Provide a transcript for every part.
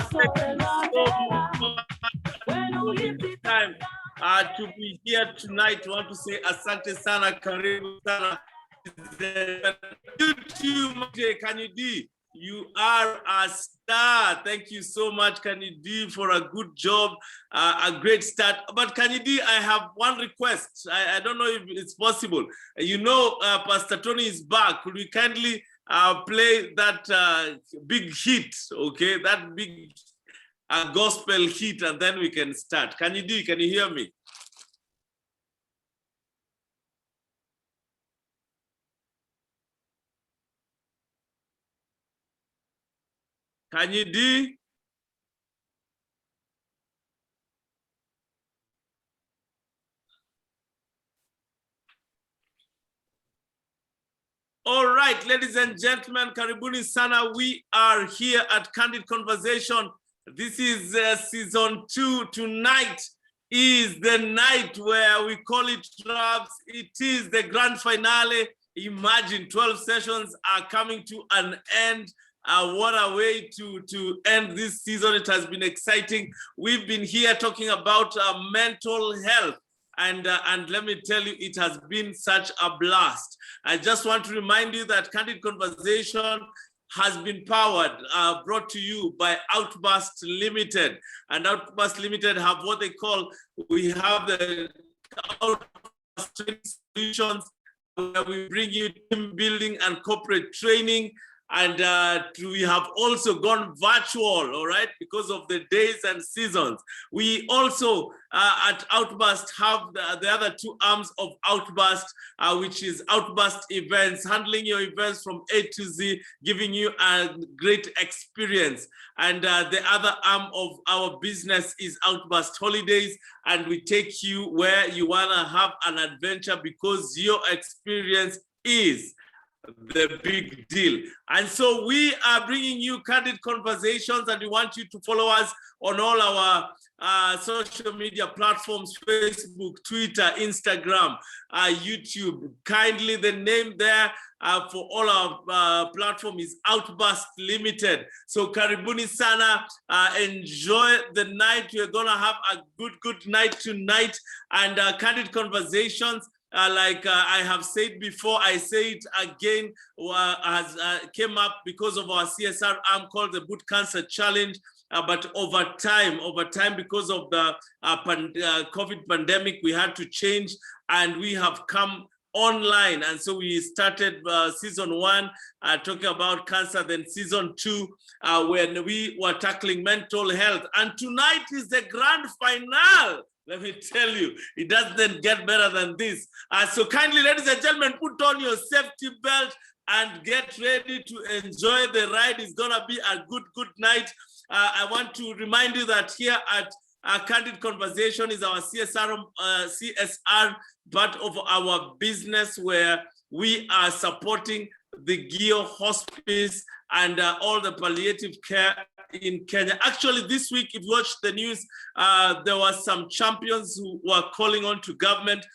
Thank you so much for the time to be here tonight. I want to say asante sana, karibu sana. YouTube, Kanyidi, you are a star. Thank you so much, Kanyidi, for a good job, a great start. But Kanyidi, I have one request. I don't know if it's possible. You know, Pastor Tony is back. Could we kindly play that big hit, okay? That big gospel hit, and then we can start. Kanyidi, can you hear me? Kanyidi? All right, ladies and gentlemen, karibuni sana. We are here at Candid Conversation. This is season 2. Tonight is the night where we call it Traps. It is the grand finale. Imagine 12 sessions are coming to an end. What a way to end this season. It has been exciting. We've been here talking about mental health. And let me tell you, it has been such a blast. I just want to remind you that Candid Conversation has been powered, brought to you by Outburst Limited. And Outburst Limited have what they call, we have the Outburst Solutions, where we bring you team building and corporate training. And we have also gone virtual, all right, because of the days and seasons. We also at Outburst have the other two arms of Outburst, which is Outburst Events, handling your events from A to Z, giving you a great experience. And the other arm of our business is Outburst Holidays, and we take you where you want to have an adventure because your experience is the big deal. And so we are bringing you Candid Conversations, and we want you to follow us on all our social media platforms: Facebook, Twitter, Instagram, YouTube. Kindly, the name there for all our platform is Outburst Limited. So karibuni sana, enjoy the night. We're gonna have a good night tonight, and Candid Conversations, like I have said before, I say it again, came up because of our CSR arm called the Boot Cancer Challenge. But over time, because of the COVID pandemic, we had to change, and we have come online. And so we started season 1 talking about cancer, then season 2 when we were tackling mental health. And tonight is the grand finale. Let me tell you, it doesn't get better than this. So kindly, ladies and gentlemen, put on your safety belt and get ready to enjoy the ride. It's gonna be a good night. I want to remind you that here at Candid Conversation is our CSR part of our business, where we are supporting the Gio Hospice and all the palliative care in Kenya. Actually, this week, if you watched the news, there were some champions who were calling on to government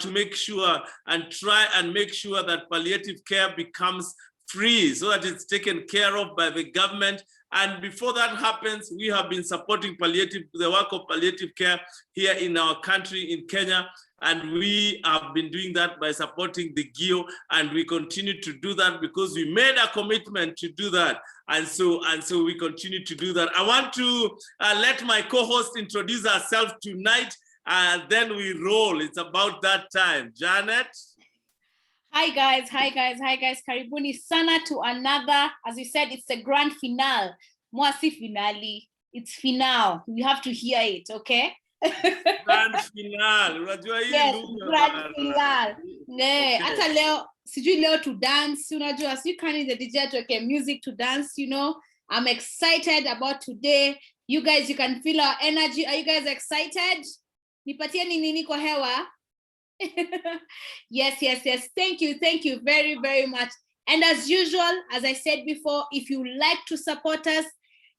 to make sure and try and make sure that palliative care becomes free, so that it's taken care of by the government. And before that happens, we have been supporting the work of palliative care here in our country, in Kenya. And we have been doing that by supporting the GIO, and we continue to do that because we made a commitment to do that. And so we continue to do that. I want to let my co-host introduce herself tonight, and then we roll. It's about that time. Janet? Hi guys. Karibuni sana to another, as we said, it's the grand finale. Mwasi finale. It's finale. You have to hear it, okay? Grand finale. Yes, grand finale. Okay. Hata leo, sijui leo to dance, unajua, so you can in the DJ to okay, music to dance, you know. I'm excited about today. You guys, you can feel our energy. Are you guys excited? Nipatie nini kwa hewa? Yes. Thank you very much. And as usual, as I said before, if you like to support us,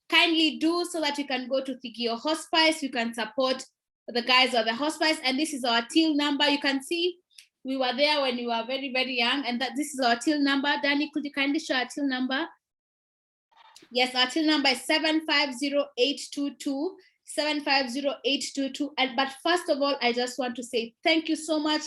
kindly do, so that you can go to Thigio Hospice. You can support the guys of the hospice, and this is our till number. You can see we were there when we were very young, and that this is our till number. Danny, could you kindly show our till number? Yes, our till number is 750-822, 750-822. But first of all, I just want to say thank you so much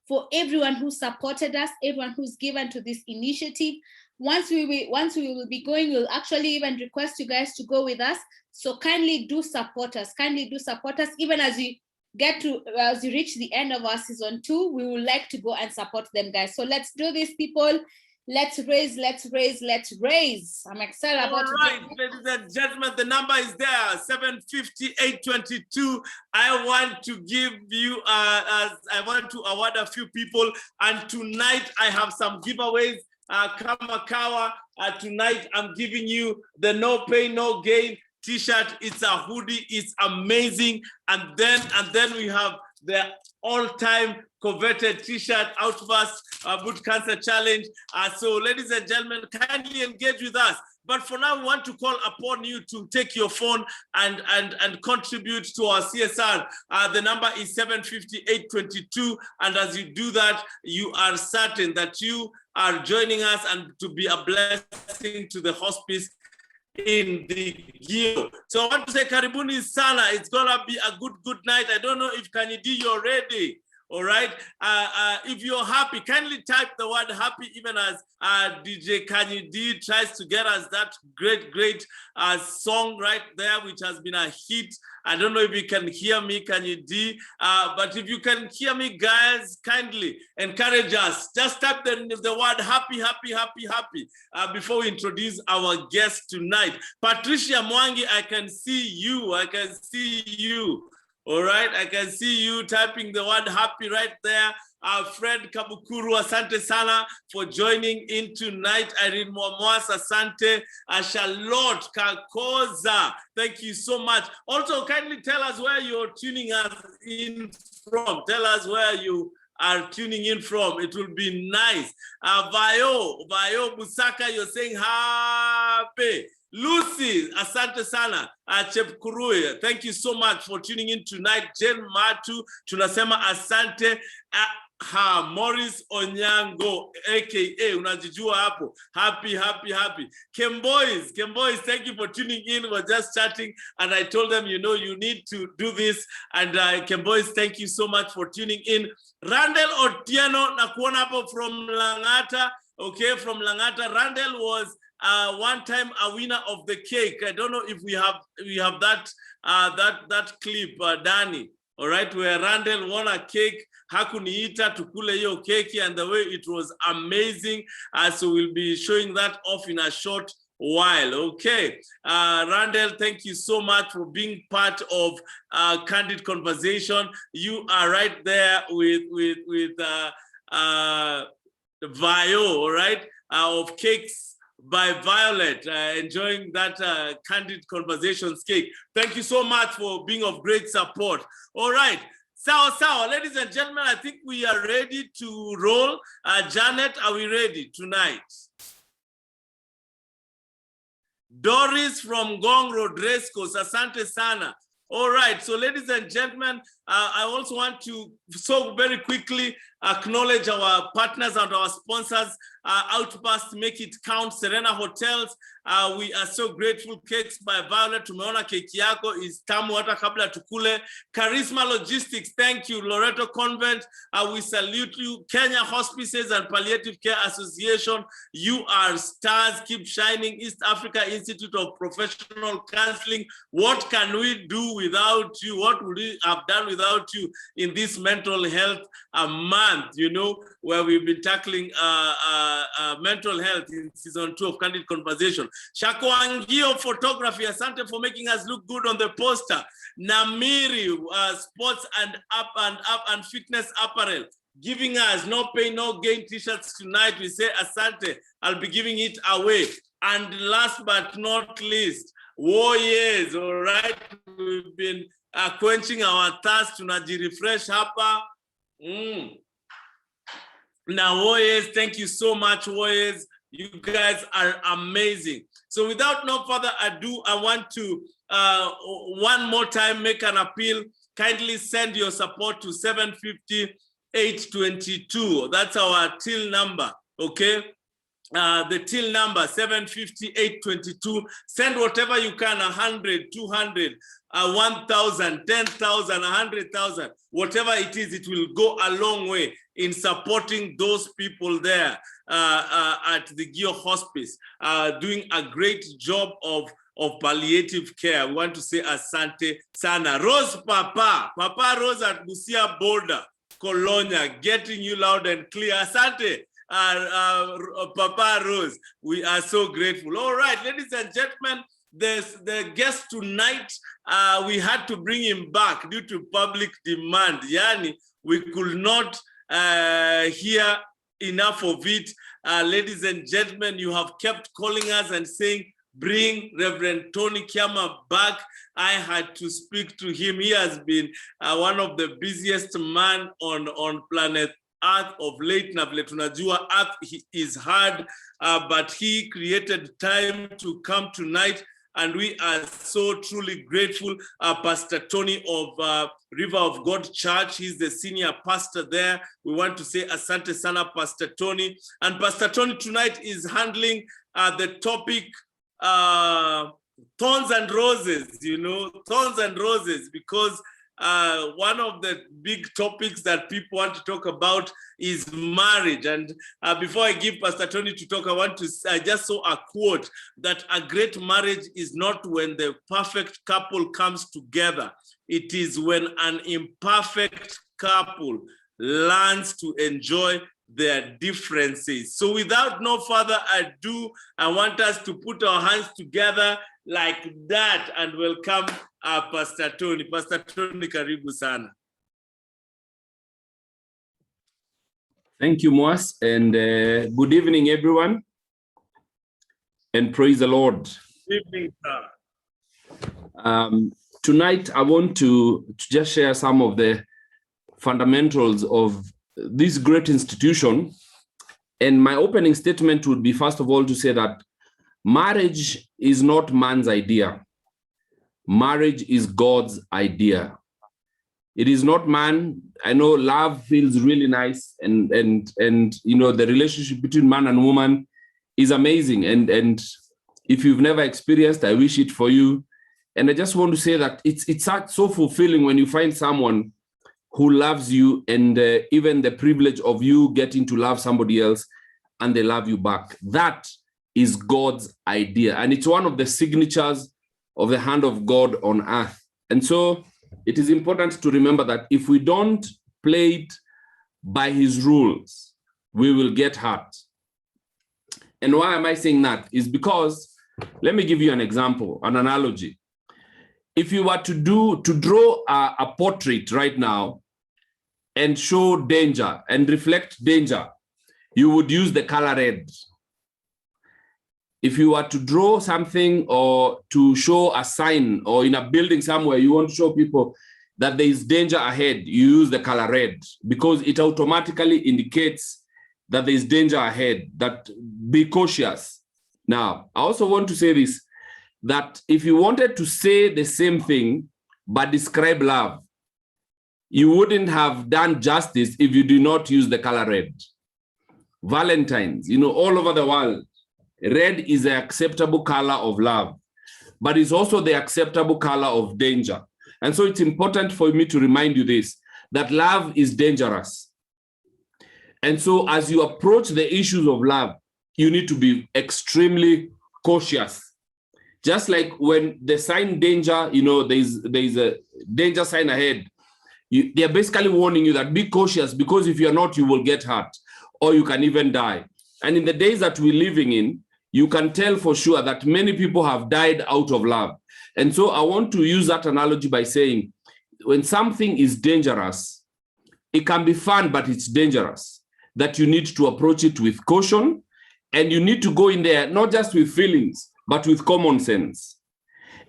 for everyone who supported us, everyone who's given to this initiative. Once we will be going, we'll actually even request you guys to go with us. So kindly do support us. Kindly do support us. Even as we reach the end of our season 2, we would like to go and support them, guys. So let's do this, people. Let's raise, let's raise, let's raise. I'm excited about it. All right, ladies and gentlemen, the number is there, 750-822. I want to give you, I want to award a few people. And tonight I have some giveaways. Kamakawa, tonight I'm giving you the No Pain, No Gain t-shirt. It's a hoodie, it's amazing. And then we have the all-time coveted t-shirt, Outburst Boot Cancer Challenge. So ladies and gentlemen, kindly engage with us. But for now, we want to call upon you to take your phone and contribute to our CSR. The number is 750-822. And as you do that, you are certain that you are joining us and to be a blessing to the hospice in the Gio. So I want to say karibuni sana. It's gonna be a good night. I don't know if Kanyidi, you're ready. All right. If you're happy, kindly type the word happy, even as DJ Kanyidi tries to get us that great song right there, which has been a hit. I don't know if you can hear me, Kanyidi, but if you can hear me, guys, kindly encourage us. Just type the word happy before we introduce our guest tonight. Patricia Mwangi, I can see you. All right, I can see you typing the word happy right there. Fred Kabukuru, asante sana for joining in tonight. Irene Mwamwas, asante. Charlotte Kakoza, thank you so much. Also, kindly tell us where you're tuning us in from. Tell us where you are tuning in from. It will be nice. Vayo Busaka, you're saying happy. Lucy, asante sana. Chepkurui, thank you so much for tuning in tonight. Jen Matu, tunasema asante. Morris Onyango, aka unajijua hapo. Happy. Kemboys, thank you for tuning in. We're just chatting and I told them, you need to do this. And Kemboys, thank you so much for tuning in. Randall Otieno, nakuona hapo from Langata. Okay, from Langata. Randall was one time a winner of the cake. I don't know if we have that clip, Danny. All right, where Randall won a cake. Hakuniita tukule yo keki, and the way it was amazing. So we'll be showing that off in a short while. Okay, Randall, thank you so much for being part of Candid Conversation. You are right there with Vayo, all right, of Cakes by Violet, enjoying that Candid Conversations cake. Thank you so much for being of great support. All right, sawa, ladies and gentlemen, I think we are ready to roll. Janet, are we ready tonight? Doris from Gong Rodresco, asante sana. All right, so ladies and gentlemen, I also want to so very quickly acknowledge our partners and our sponsors. Outburst, Make It Count, Serena Hotels. We are so grateful. Cakes by Violet, tumeona keki yako is tamu hata kabla tukule. Charisma Logistics, thank you. Loreto Convent, we salute you. Kenya Hospices and Palliative Care Association, you are stars, keep shining. East Africa Institute of Professional Counseling, what can we do without you? What would we have done without you in this mental health month, where we've been tackling mental health in season 2 of Candid Conversation. Shako Angio Photography, asante for making us look good on the poster. Namiri, sports and fitness apparel, giving us No Pain, No Gain t-shirts tonight. We say asante. I'll be giving it away. And last but not least, Warriors, all right? We've been quenching our thirst, tunaji-refresh hapa. Now, Warriors, thank you so much, Warriors. You guys are amazing. So without no further ado, I want to one more time make an appeal. Kindly send your support to 750-822. That's our till number, okay? the till number 75822. Send whatever you can, 100, 200, 1,000, 10,000, 100,000, whatever it is, it will go a long way in supporting those people there at the Gio Hospice, doing a great job of palliative care. We want to say asante sana. Rose Papa Rose at Busia border, Colonia, getting you loud and clear. Asante. Papa Rose, we are so grateful. All right, ladies and gentlemen, the guest tonight, we had to bring him back due to public demand. Yani, we could not hear enough of it. Ladies and gentlemen, you have kept calling us and saying, bring Reverend Tony Kiama back. I had to speak to him. He has been one of the busiest man on planet Earth of late. Na vile tunajua Earth is hard, but he created time to come tonight, and we are so truly grateful. Pastor Tony of River of God Church, he's the senior pastor there. We want to say asante sana, Pastor Tony. And Pastor Tony tonight is handling the topic thorns and roses, thorns and roses, because one of the big topics that people want to talk about is marriage. And before I give Pastor Tony to talk, I just saw a quote that a great marriage is not when the perfect couple comes together. It is when an imperfect couple learns to enjoy their differences. So without no further ado, I want us to put our hands together like that and welcome Pastor Tony. Pastor Tony, karibu sana. Thank you, Moas, and good evening, everyone, and praise the Lord. Good evening, sir. Tonight, I want to just share some of the fundamentals of this great institution. And my opening statement would be, first of all, to say that marriage is not man's idea. Marriage is God's idea. It is not man. I know love feels really nice, and the relationship between man and woman is amazing. And if you've never experienced, I wish it for you. And I just want to say that it's so fulfilling when you find someone who loves you, and even the privilege of you getting to love somebody else and they love you back. That is God's idea. And it's one of the signatures of the hand of God on earth. And so it is important to remember that if we don't play it by his rules, we will get hurt. And why am I saying that? Is because, let me give you an example, an analogy. If you were to draw a portrait right now and show danger and reflect danger, you would use the color red. If you were to draw something or to show a sign, or in a building somewhere, you want to show people that there is danger ahead, you use the color red, because it automatically indicates that there is danger ahead, that be cautious. Now, I also want to say this, that if you wanted to say the same thing, but describe love, you wouldn't have done justice if you do not use the color red. Valentine's, all over the world, red is the acceptable color of love, but it's also the acceptable color of danger. And so it's important for me to remind you this, that love is dangerous. And so as you approach the issues of love, you need to be extremely cautious. Just like when the sign danger, there's a danger sign ahead, they're basically warning you that be cautious, because if you're not, you will get hurt or you can even die. And in the days that we're living in, you can tell for sure that many people have died out of love. And so I want to use that analogy by saying, when something is dangerous, it can be fun, but it's dangerous, that you need to approach it with caution, and you need to go in there, not just with feelings, but with common sense.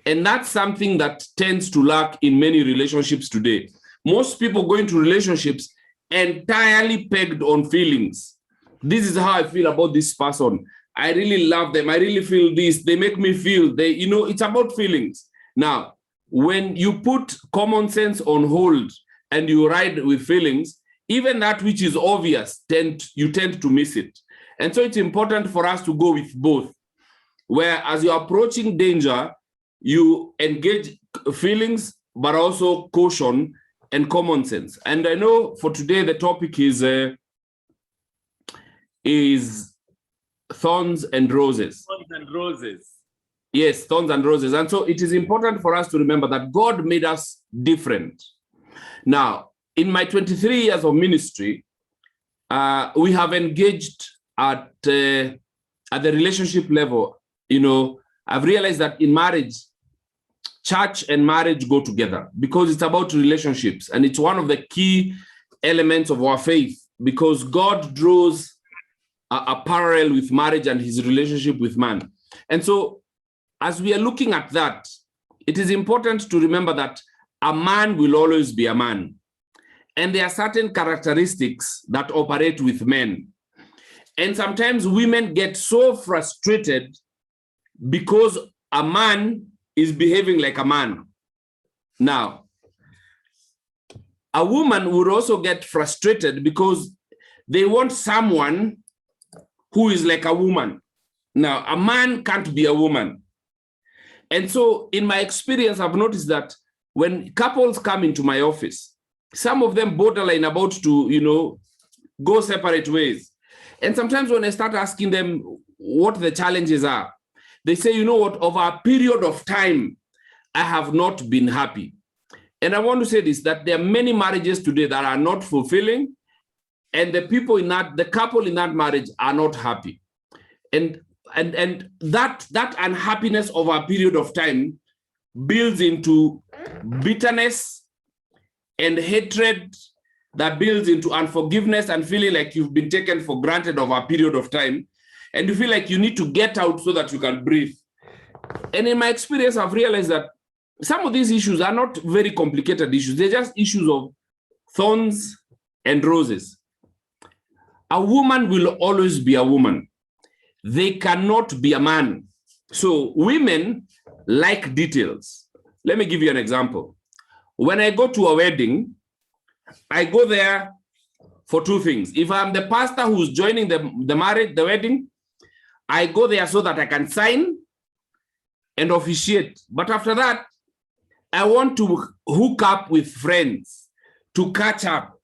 And that's something that tends to lack in many relationships today. Most people go into relationships entirely pegged on feelings. This is how I feel about this person. I really love them. I really feel this. They make me feel, it's about feelings. Now, when you put common sense on hold and you ride with feelings, even that which is obvious, you tend to miss it. And so it's important for us to go with both, where as you're approaching danger, you engage feelings, but also caution and common sense. And I know for today, the topic is thorns and roses. Thorns and roses. Yes, thorns and roses. And so it is important for us to remember that God made us different. Now, in my 23 years of ministry, we have engaged at the relationship level. You know, I've realized that in marriage, church and marriage go together because it's about relationships. And it's one of the key elements of our faith, because God draws a parallel with marriage and his relationship with man. And so as we are looking at that, it is important to remember that a man will always be a man. And there are certain characteristics that operate with men. And sometimes women get so frustrated because a man is behaving like a man. Now, a woman would also get frustrated because they want someone who is like a woman. Now, a man can't be a woman. And so in my experience, I've noticed that when couples come into my office, some of them borderline about to, you know, go separate ways. And sometimes when I start asking them what the challenges are, they say, you know what, over a period of time, I have not been happy. And I want to say this, that there are many marriages today that are not fulfilling, and the people in that, the couple in that marriage are not happy. And that unhappiness over a period of time builds into bitterness and hatred, that builds into unforgiveness and feeling like you've been taken for granted over a period of time. And you feel like you need to get out so that you can breathe. And in my experience, I've realized that some of these issues are not very complicated issues. They're just issues of thorns and roses. A woman will always be a woman. They cannot be a man. So women like details. Let me give you an example. When I go to a wedding, I go there for two things. If I'm the pastor who's joining the wedding, I go there so that I can sign and officiate. But after that, I want to hook up with friends to catch up.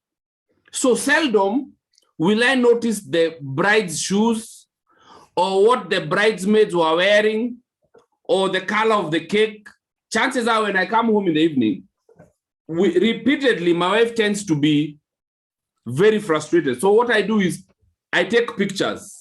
So seldom will I notice the bride's shoes or what the bridesmaids were wearing or the color of the cake. Chances are when I come home in the evening, repeatedly, my wife tends to be very frustrated. So what I do is I take pictures.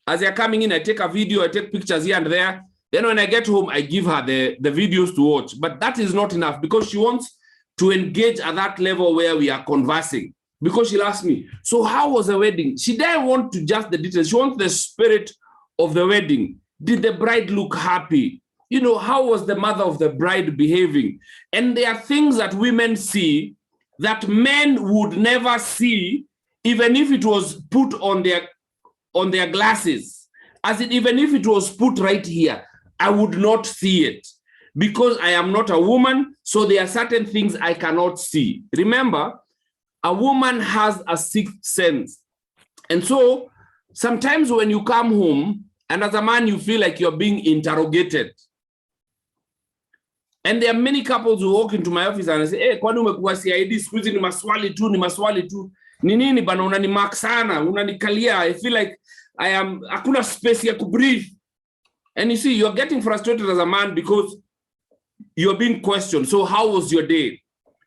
As they're coming in, I take a video, I take pictures here and there. Then when I get home, I give her the videos to watch. But that is not enough because she wants to engage at that level where we are conversing. Because she'll ask me, so how was the wedding? She doesn't want to just the details. She wants the spirit of the wedding. Did the bride look happy? You know, how was the mother of the bride behaving? And there are things that women see that men would never see, even if it was put on their glasses. As in, even if it was put right here, I would not see it because I am not a woman. So there are certain things I cannot see. Remember, a woman has a sixth sense. And so sometimes when you come home and as a man, you feel like you're being interrogated. And there are many couples who walk into my office and I say, hey, kwani umekuwa CID siku hizi ni maswali tu. Ni nini bana unanimark sana, unanikalia. I feel like hakuna space ya kubreathe. And you see, you're getting frustrated as a man because you're being questioned. So how was your day?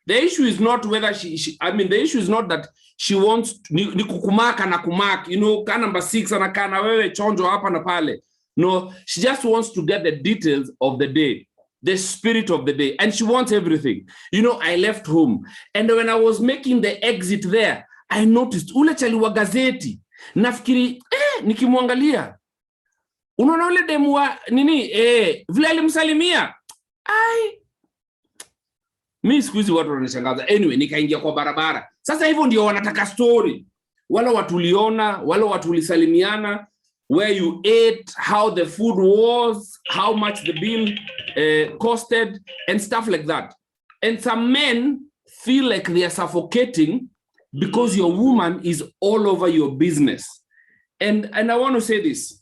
The issue is not whether the issue is not that she wants ni kukumaka na kumark, you know, ka number 6 anakaa na wewe chonjo hapa na pale. No, she just wants to get the details of the day, the spirit of the day, and she wants everything. You know, I left home and when I was making the exit there, I noticed ule chali wa gazeti. Nafikiri nikimwangalia unaona ule demu wa nini vile alimsalimia. Mimi siku hizi watu wananishangaza. Anyway, nikaingia kwa barabara. Sasa hivyo ndio wanataka story. Wale watu uliona, wale watu ulisalimiana, where you ate, how the food was, how much the bill costed, and stuff like that. And some men feel like they are suffocating because your woman is all over your business. And I want to say this.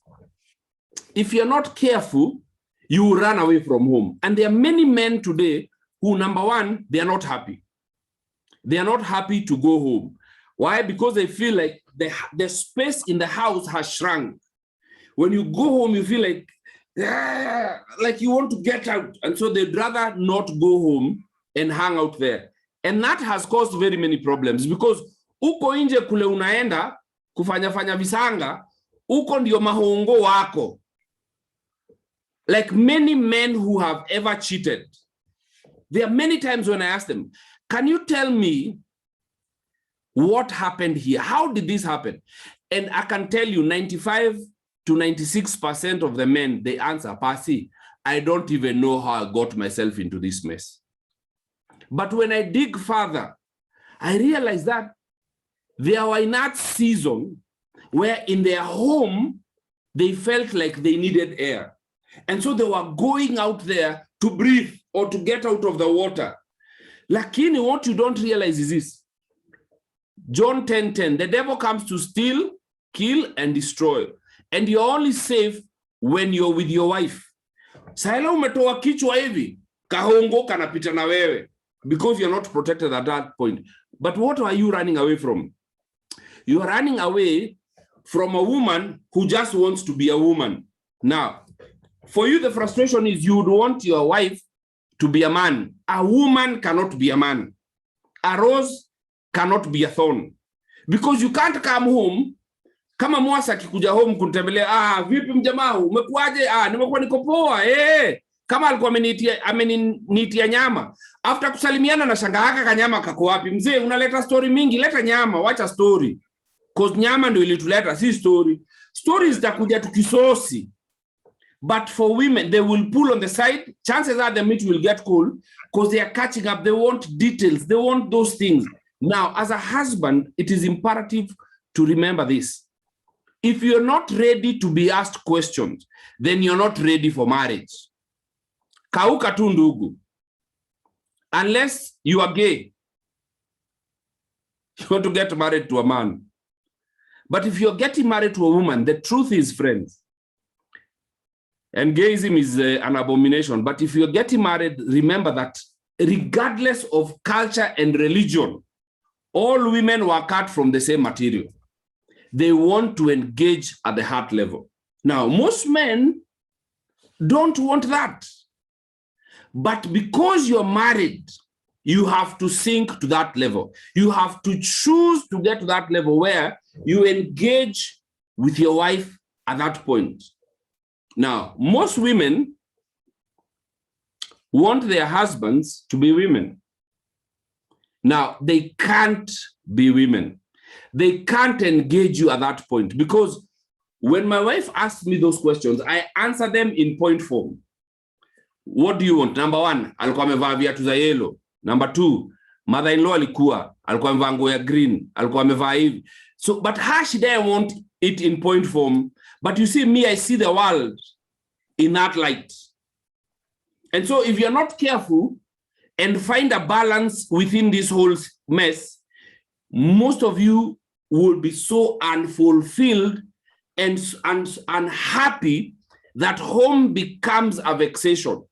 If you're not careful, you will run away from home. And there are many men today who, number one, they are not happy. They are not happy to go home. Why? Because they feel like the space in the house has shrunk. When you go home, you feel like you want to get out. And so they'd rather not go home and hang out there. And that has caused very many problems because uko nje kule unaenda kufanya visanga, uko ndio mahongo wako. Like many men who have ever cheated, there are many times when I ask them, can you tell me what happened here? How did this happen? And I can tell you 95 to 96% of the men, they answer, Pasi, I don't even know how I got myself into this mess. But when I dig further, I realize that they were in that season where in their home, they felt like they needed air. And so they were going out there to breathe or to get out of the water. Lakini, what you don't realize is this. John 10:10, the devil comes to steal, kill, and destroy. And you're only safe when you're with your wife. Saila umetoa kichwa hivi, kahongo kanapita na wewe, because you're not protected at that point. But what are you running away from? You are running away from a woman who just wants to be a woman. Now, for you, the frustration is you would want your wife to be a man. A woman cannot be a man. A rose cannot be a thorn. Because you can't come home, kama Mwasa akikuja home kunitembelea, vipi mjamaa, umekuaje? Nimekuwa niko poa. Kama alikuwa amenitia nyama. After kusalimiana na shanga haka kanyama kako wapi? Mzee, unaleta story mingi, leta nyama, wacha story. Cause nyama ndio ilituleta, si story. Stories zitakuja tukisosi. But for women, they will pull on the side. Chances are the meat will get cold because they are catching up. They want details. They want those things. Now, as a husband, it is imperative to remember this. If you're not ready to be asked questions, then you're not ready for marriage. Kauka tu ndugu. Unless you are gay, you want to get married to a man. But if you're getting married to a woman, the truth is, friends, and gayism is an abomination. But if you're getting married, remember that regardless of culture and religion, all women were cut from the same material. They want to engage at the heart level. Now, most men don't want that. But because you're married, you have to sink to that level. You have to choose to get to that level where you engage with your wife at that point. Now, most women want their husbands to be women. Now, they can't be women. They can't engage you at that point because when my wife asks me those questions, I answer them in point form. What do you want? Number one, alikuwa amevaa viatu za yellow. Number two, mother-in-law alikuwa amevaa nguo ya green. Alikuwa amevaa hivi. So, but her, she didn't want it in point form. But you see, me, I see the world in that light. And so if you're not careful and find a balance within this whole mess, most of you will be so unfulfilled and unhappy that home becomes a vexation.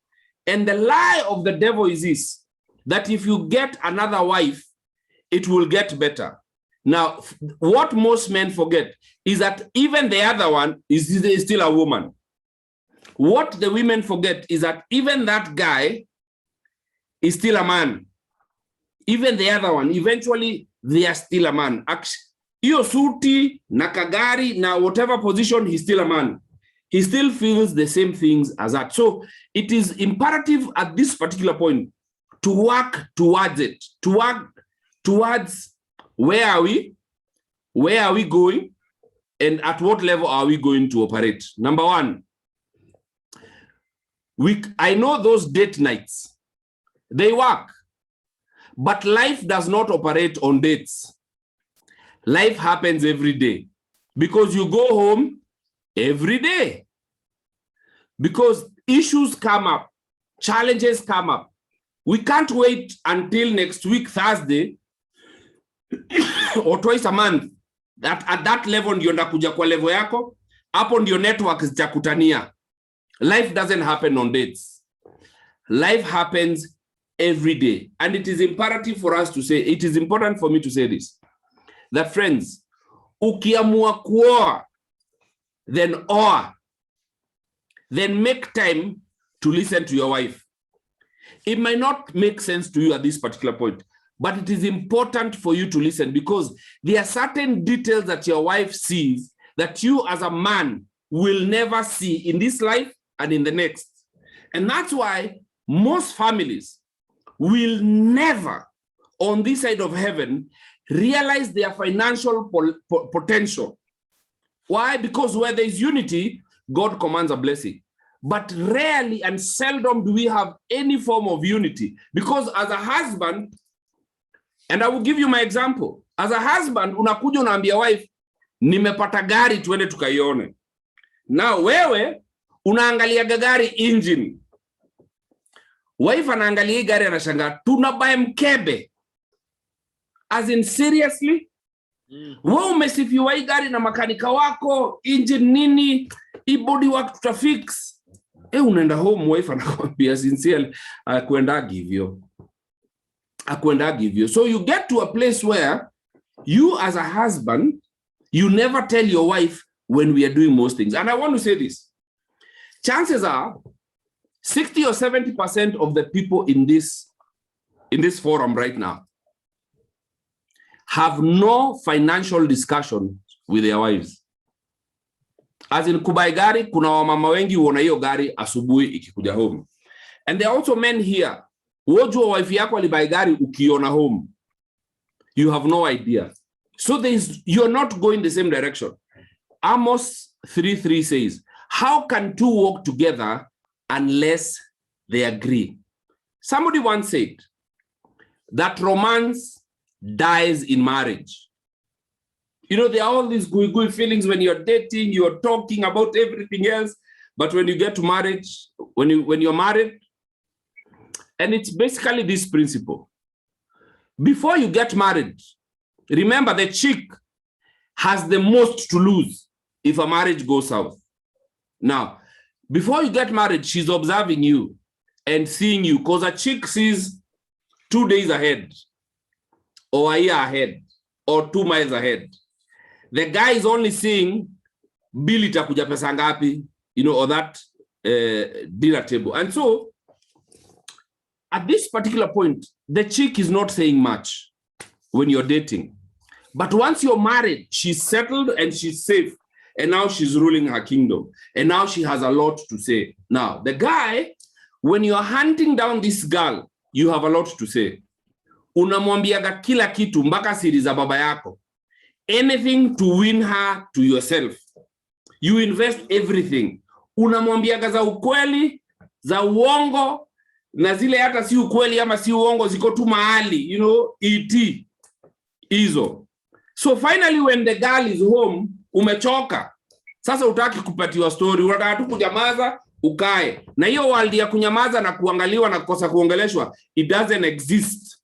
And the lie of the devil is this, that if you get another wife, it will get better. Now, what most men forget is that even the other one is still a woman. What the women forget is that even that guy is still a man. Even the other one, eventually they are still a man. Iyo suti, na kagari, na whatever position, he's still a man. He still feels the same things as that. So it is imperative at this particular point to work towards it, to work towards where are we going, and at what level are we going to operate. Number one, I know those date nights, they work, but life does not operate on dates. Life happens every day because you go home every day. Because issues come up, challenges come up. We can't wait until next week, Thursday, or twice a month, That at that level ndio ndakuja kwa level yako, hapo ndio network zitakutania. Life doesn't happen on dates. Life happens every day. And it is imperative for us to say, it is important for me to say this, that friends, ukiamua kuoa, then oa, then make time to listen to your wife. It might not make sense to you at this particular point, but it is important for you to listen, because there are certain details that your wife sees that you as a man will never see in this life and in the next. And that's why most families will never, on this side of heaven, realize their financial potential. Why? Because where there is unity, God commands a blessing. But rarely and seldom do we have any form of unity. Because as a husband, and I will give you my example. As a husband, unakuja unaambia wife, nimepata gari tuende tukaione. Now wewe, unaangalia gari engine. Wife anaangalia gari anashangaa, tunabaye mkebe. As in seriously? Wewe umesifiwa hii gari na makanika wako, engine nini, hii body work tutafix. Unaenda home, wife anakwambia sincerely, akwenda give you. So you get to a place where you as a husband, you never tell your wife when we are doing most things. And I want to say this. Chances are 60 or 70% of the people in this forum right now have no financial discussion with their wives. As in kubai gari, kuna wamama wengi uona hiyo gari asubuhi ikikuja home. And there are also men here. Wojua wife yako alibai gari ukiona home. You have no idea. So you're not going the same direction. Amos 3:3 says, how can two walk together unless they agree? Somebody once said that romance dies in marriage. You know, there are all these good feelings when you're dating, you're talking about everything else, but when you get to marriage, when you're married, and it's basically this principle. Before you get married, remember the chick has the most to lose if a marriage goes south. Now, before you get married, she's observing you and seeing you, because a chick sees 2 days ahead, or a year ahead, or 2 miles ahead. The guy is only seeing bill itakuja pesa ngapi, you know, or that dinner table. And so, at this particular point, the chick is not saying much when you're dating. But once you're married, she's settled and she's safe. And now she's ruling her kingdom. And now she has a lot to say. Now, the guy, when you're hunting down this girl, you have a lot to say. Unamwambiaga kila kitu mpaka siri za baba yako. Anything to win her to yourself. You invest everything. Unamwambiaga za ukweli, za uongo, na zile hata si ukweli ama si uongo ziko tu mahali, you know, ET. Hizo. So finally when the girl is home, umechoka. Sasa utaki kupatiwa story, unataka tu kunyamaza, ukae. Na hiyo world ya kunyamaza na kuangaliwa na kukosa kuongeleshwa, it doesn't exist.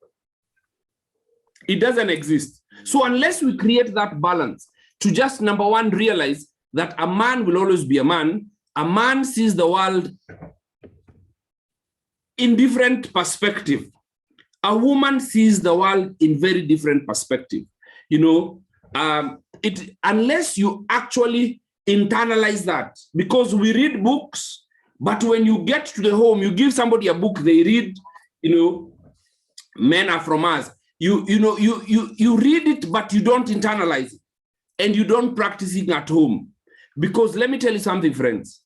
It doesn't exist. So unless we create that balance to just, number one, realize that a man will always be a man sees the world in different perspective. A woman sees the world in very different perspective. You know, unless you actually internalize that, because we read books, but when you get to the home, you give somebody a book, they read, you know, Men Are From Us. You read it, but you don't internalize it, and you don't practice it at home. Because let me tell you something, friends.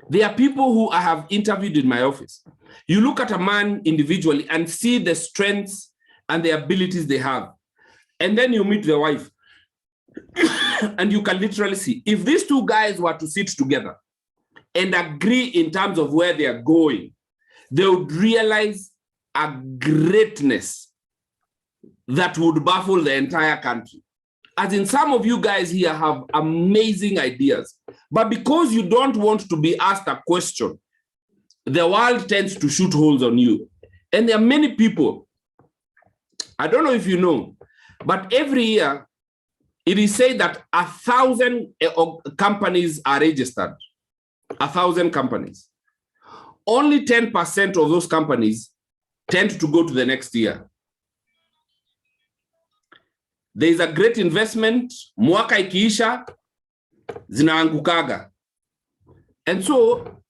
There are people who I have interviewed in my office. You look at a man individually and see the strengths and the abilities they have. And then you meet the wife. And you can literally see, if these two guys were to sit together and agree in terms of where they are going, they would realize a greatness that would baffle the entire country. As in, some of you guys here have amazing ideas, but because you don't want to be asked a question, the world tends to shoot holes on you. And there are many people, I don't know if you know, but every year, it is said that 1,000 companies are registered. 1,000 companies. Only 10% of those companies tend to go to the next year. There is a great investment, mwaka ikiisha, zinaangukaga. And so,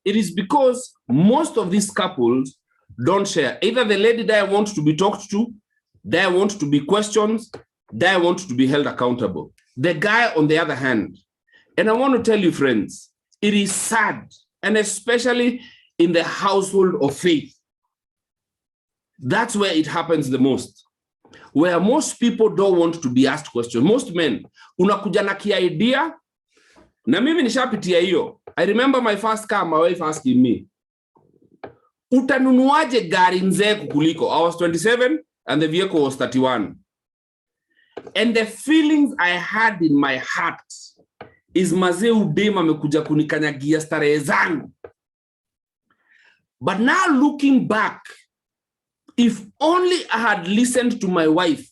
it is because most of these couples don't share. Either the lady that wants to be talked to, that wants to be questioned, that wants to be held accountable. The guy on the other hand, and I want to tell you, friends, it is sad, and especially in the household of faith. That's where it happens the most. Where most people don't want to be asked questions. Most men, unakuja na idea, na mimi nishapitia hiyo. I remember my first car, my wife asking me, utanunuaje gari nzee kukuliko? I was 27 and the vehicle was 31. And the feelings I had in my heart is mazee udema amekuja kunikanyagia starehe zangu. But now looking back, if only I had listened to my wife,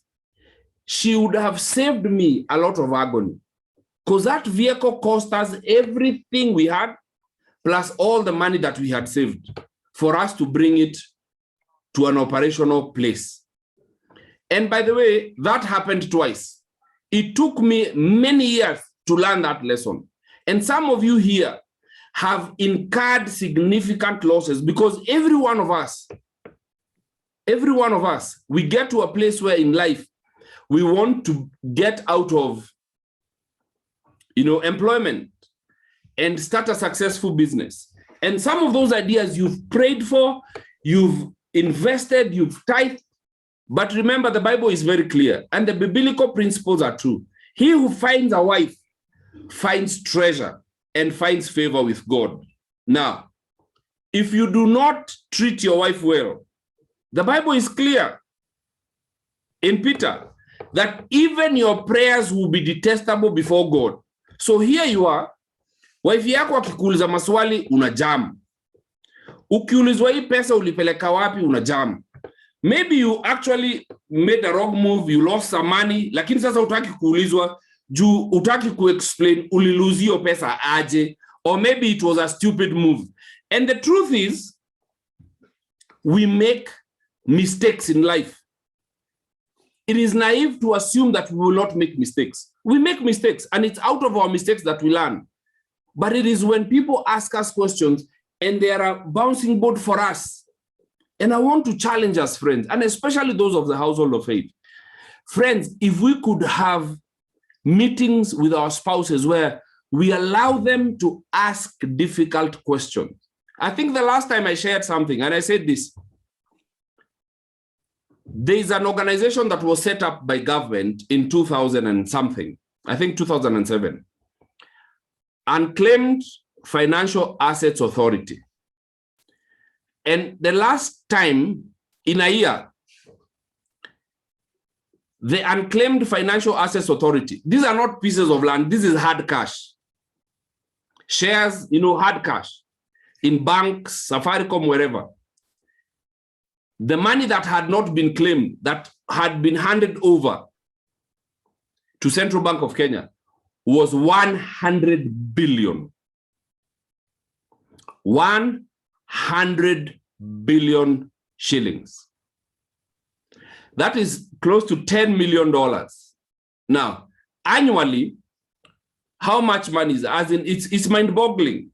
she would have saved me a lot of agony. Because that vehicle cost us everything we had, plus all the money that we had saved for us to bring it to an operational place. And by the way, that happened twice. It took me many years to learn that lesson. And some of you here have incurred significant losses because every one of us, we get to a place where in life, we want to get out of, employment and start a successful business. And some of those ideas you've prayed for, you've invested, you've tithed. But remember, the Bible is very clear and the biblical principles are true. He who finds a wife finds treasure and finds favor with God. Now, if you do not treat your wife well, the Bible is clear in Peter that even your prayers will be detestable before God. So here you are, wife yako akikuuliza maswali unajam. Ukiulizwa hii pesa ulipeleka wapi unajam. Maybe you actually made a wrong move, you lost some money, lakini sasa utaki kuulizwa juu utaki ku-explain ulilose hiyo pesa aje, or maybe it was a stupid move. And the truth is, we make mistakes in life. It is naive to assume that we will not make mistakes. We make mistakes, and it's out of our mistakes that we learn. But it is when people ask us questions and they are a bouncing board for us. And I want to challenge us, friends, and especially those of the household of faith. Friends, if we could have meetings with our spouses where we allow them to ask difficult questions. I think the last time I shared something, and I said this, there is an organization that was set up by government in 2000 and something, I think 2007, Unclaimed Financial Assets Authority. And the last time in a year, the Unclaimed Financial Assets Authority, these are not pieces of land, this is hard cash. Shares, hard cash in banks, Safaricom, wherever. The money that had not been claimed, that had been handed over to Central Bank of Kenya was 100 billion. 100 billion shillings. That is close to $10 million. Now, annually, how much money is, as in, it's mind-boggling.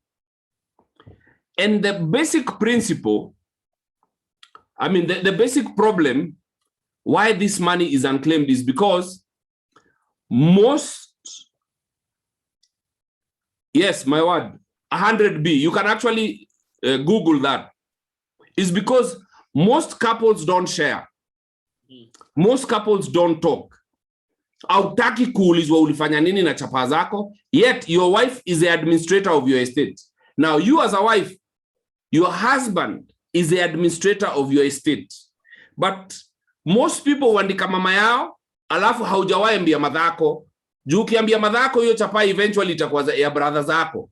And the basic principle, the basic problem why this money is unclaimed is because most, yes, my word, 100B, you can actually Google that, is because most couples don't share. Most couples don't talk. Hautaki kuulizwa ulifanya nini na chapa zako, yet your wife is the administrator of your estate. Now you as a wife, your husband is the administrator of your estate. But most people waandika mama yao, alafu haujawahi ambia madhako. Juu ukiambia madhako hiyo chapa eventually itakuwa ya brother zako.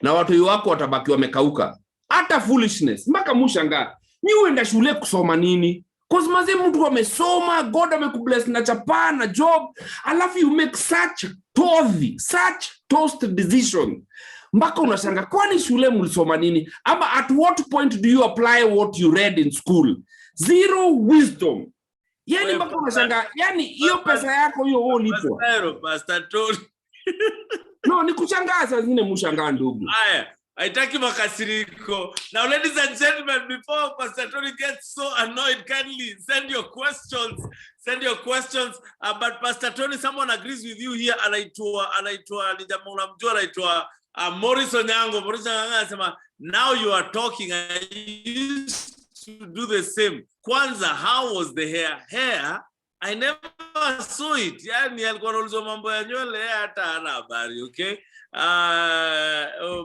Na watu wako watabaki wamekauka. Hata foolishness, mpaka mushangaa. Ni uenda shule kusoma nini? Cause maze mtu amesoma, God amekubless na chapa na job, alafu you make such toast decision. Mpaka unashanga kwani shule mlisoma nini? Ama at what point do you apply what you read in school? Zero wisdom. Yani mpaka unashanga, yani hiyo pesa yako hiyo wewe ulipo. Pastor Tony. No, ni kushangaza zingine mshangaa ndugu. Haya, haitaki makasiriko. Now ladies and gentlemen, before Pastor Tony gets so annoyed, kindly send your questions. But Pastor Tony, someone agrees with you here. Anaitwa ni jamaa unamjua anaitwa Morris Onyango. Morris Onyango anasema, now you are talking, I used to do the same. Kwanza, how was the hair? I never saw it. Yani alikuwa anaulizwa mambo ya nywele hata hana habari, okay?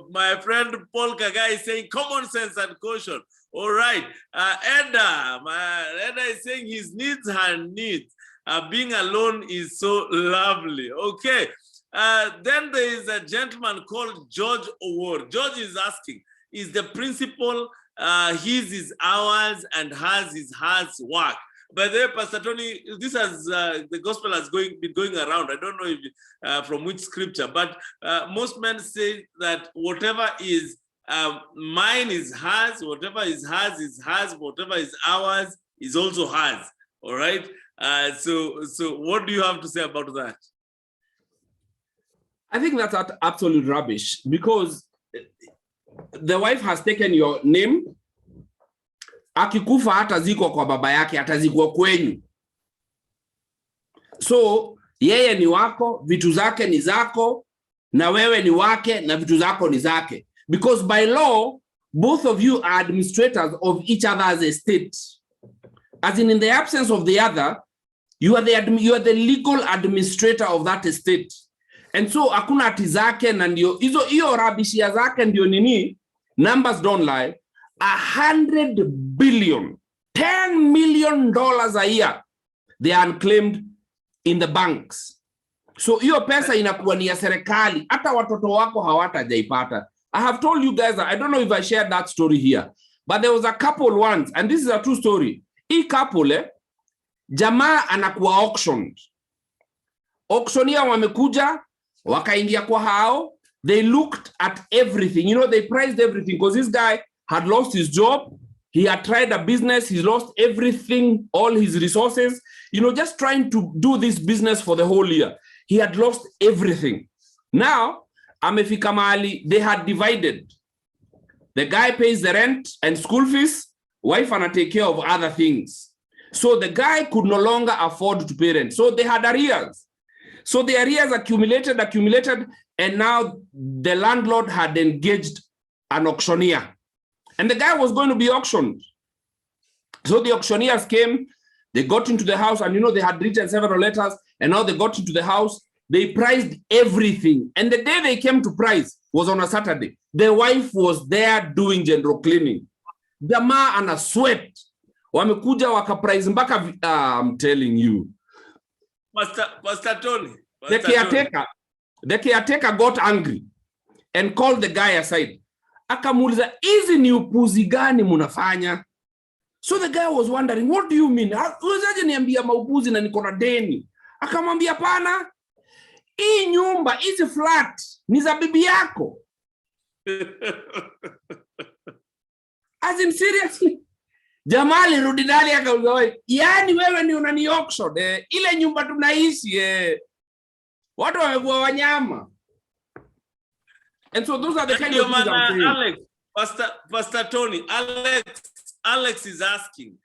My friend Paul Kagai is saying common sense and caution. All right. Edda is saying his needs, her needs. Being alone is so lovely. Okay. Then there is a gentleman called George Award. George is asking, is the principle his is ours and hers is hers work? By the way, Pastor Tony, this has the gospel has been going around. I don't know if from which scripture, but most men say that whatever is mine is hers, whatever is hers, whatever is ours is also hers. All right. So what do you have to say about that? I think that's absolute rubbish, because the wife has taken your name. Akikufa hatazikwa kwa baba yake, hatazikwa kwenyu. So yeye ni wako, vitu zake ni zako, na wewe ni wake na vitu zako ni zake. Because by law, both of you are administrators of each other's estate. As in the absence of the other, you are the legal administrator of that estate. And so hakuna ati zake na ndio hiyo rabishia zake ndio nini? Numbers don't lie. 100 billion, $10 million a year, they are unclaimed in the banks. So hiyo pesa inakuwa ni ya serikali, hata watoto wako hawatajaipata. I have told you guys that, I don't know if I shared that story here, but there was a couple once, and this is a true story. Hii couple, jamaa anakuwa auctioned. Auctioneer wamekuja, wakaingia kwa hao, they looked at everything. You know, they priced everything, because this guy had lost his job. He had tried a business. He's lost everything, all his resources, you know, just trying to do this business for the whole year. He had lost everything. Now, amefika mahali, they had divided. The guy pays the rent and school fees. Wife ana take care of other things. So the guy could no longer afford to pay rent. So they had arrears. So the arrears accumulated, and now the landlord had engaged an auctioneer. And the guy was going to be auctioned. So the auctioneers came, they got into the house, and you know, they had written several letters, and now they got into the house, they priced everything. And the day they came to price was on a Saturday. The wife was there doing general cleaning. Jamaa ana sweat. Wamekuja wakaprice mpaka, I'm telling you. Pastor Tony. The caretaker got angry and called the guy aside. Akamuuliza, hizi ni upuzi gani munafanya? So the guy was wondering, what do you mean? Uwezaje niambia maupuzi na niko na deni? Akamwambia pana, hii nyumba, hizi flat ni za bibi yako. As in seriously? Jamali rudi ndani akauliza, yani wewe ni unani auction ile nyumba tunaishi watu wamekuwa wanyama. And so those are the kind of things I'm saying. Alex, Pastor Tony, Alex is asking,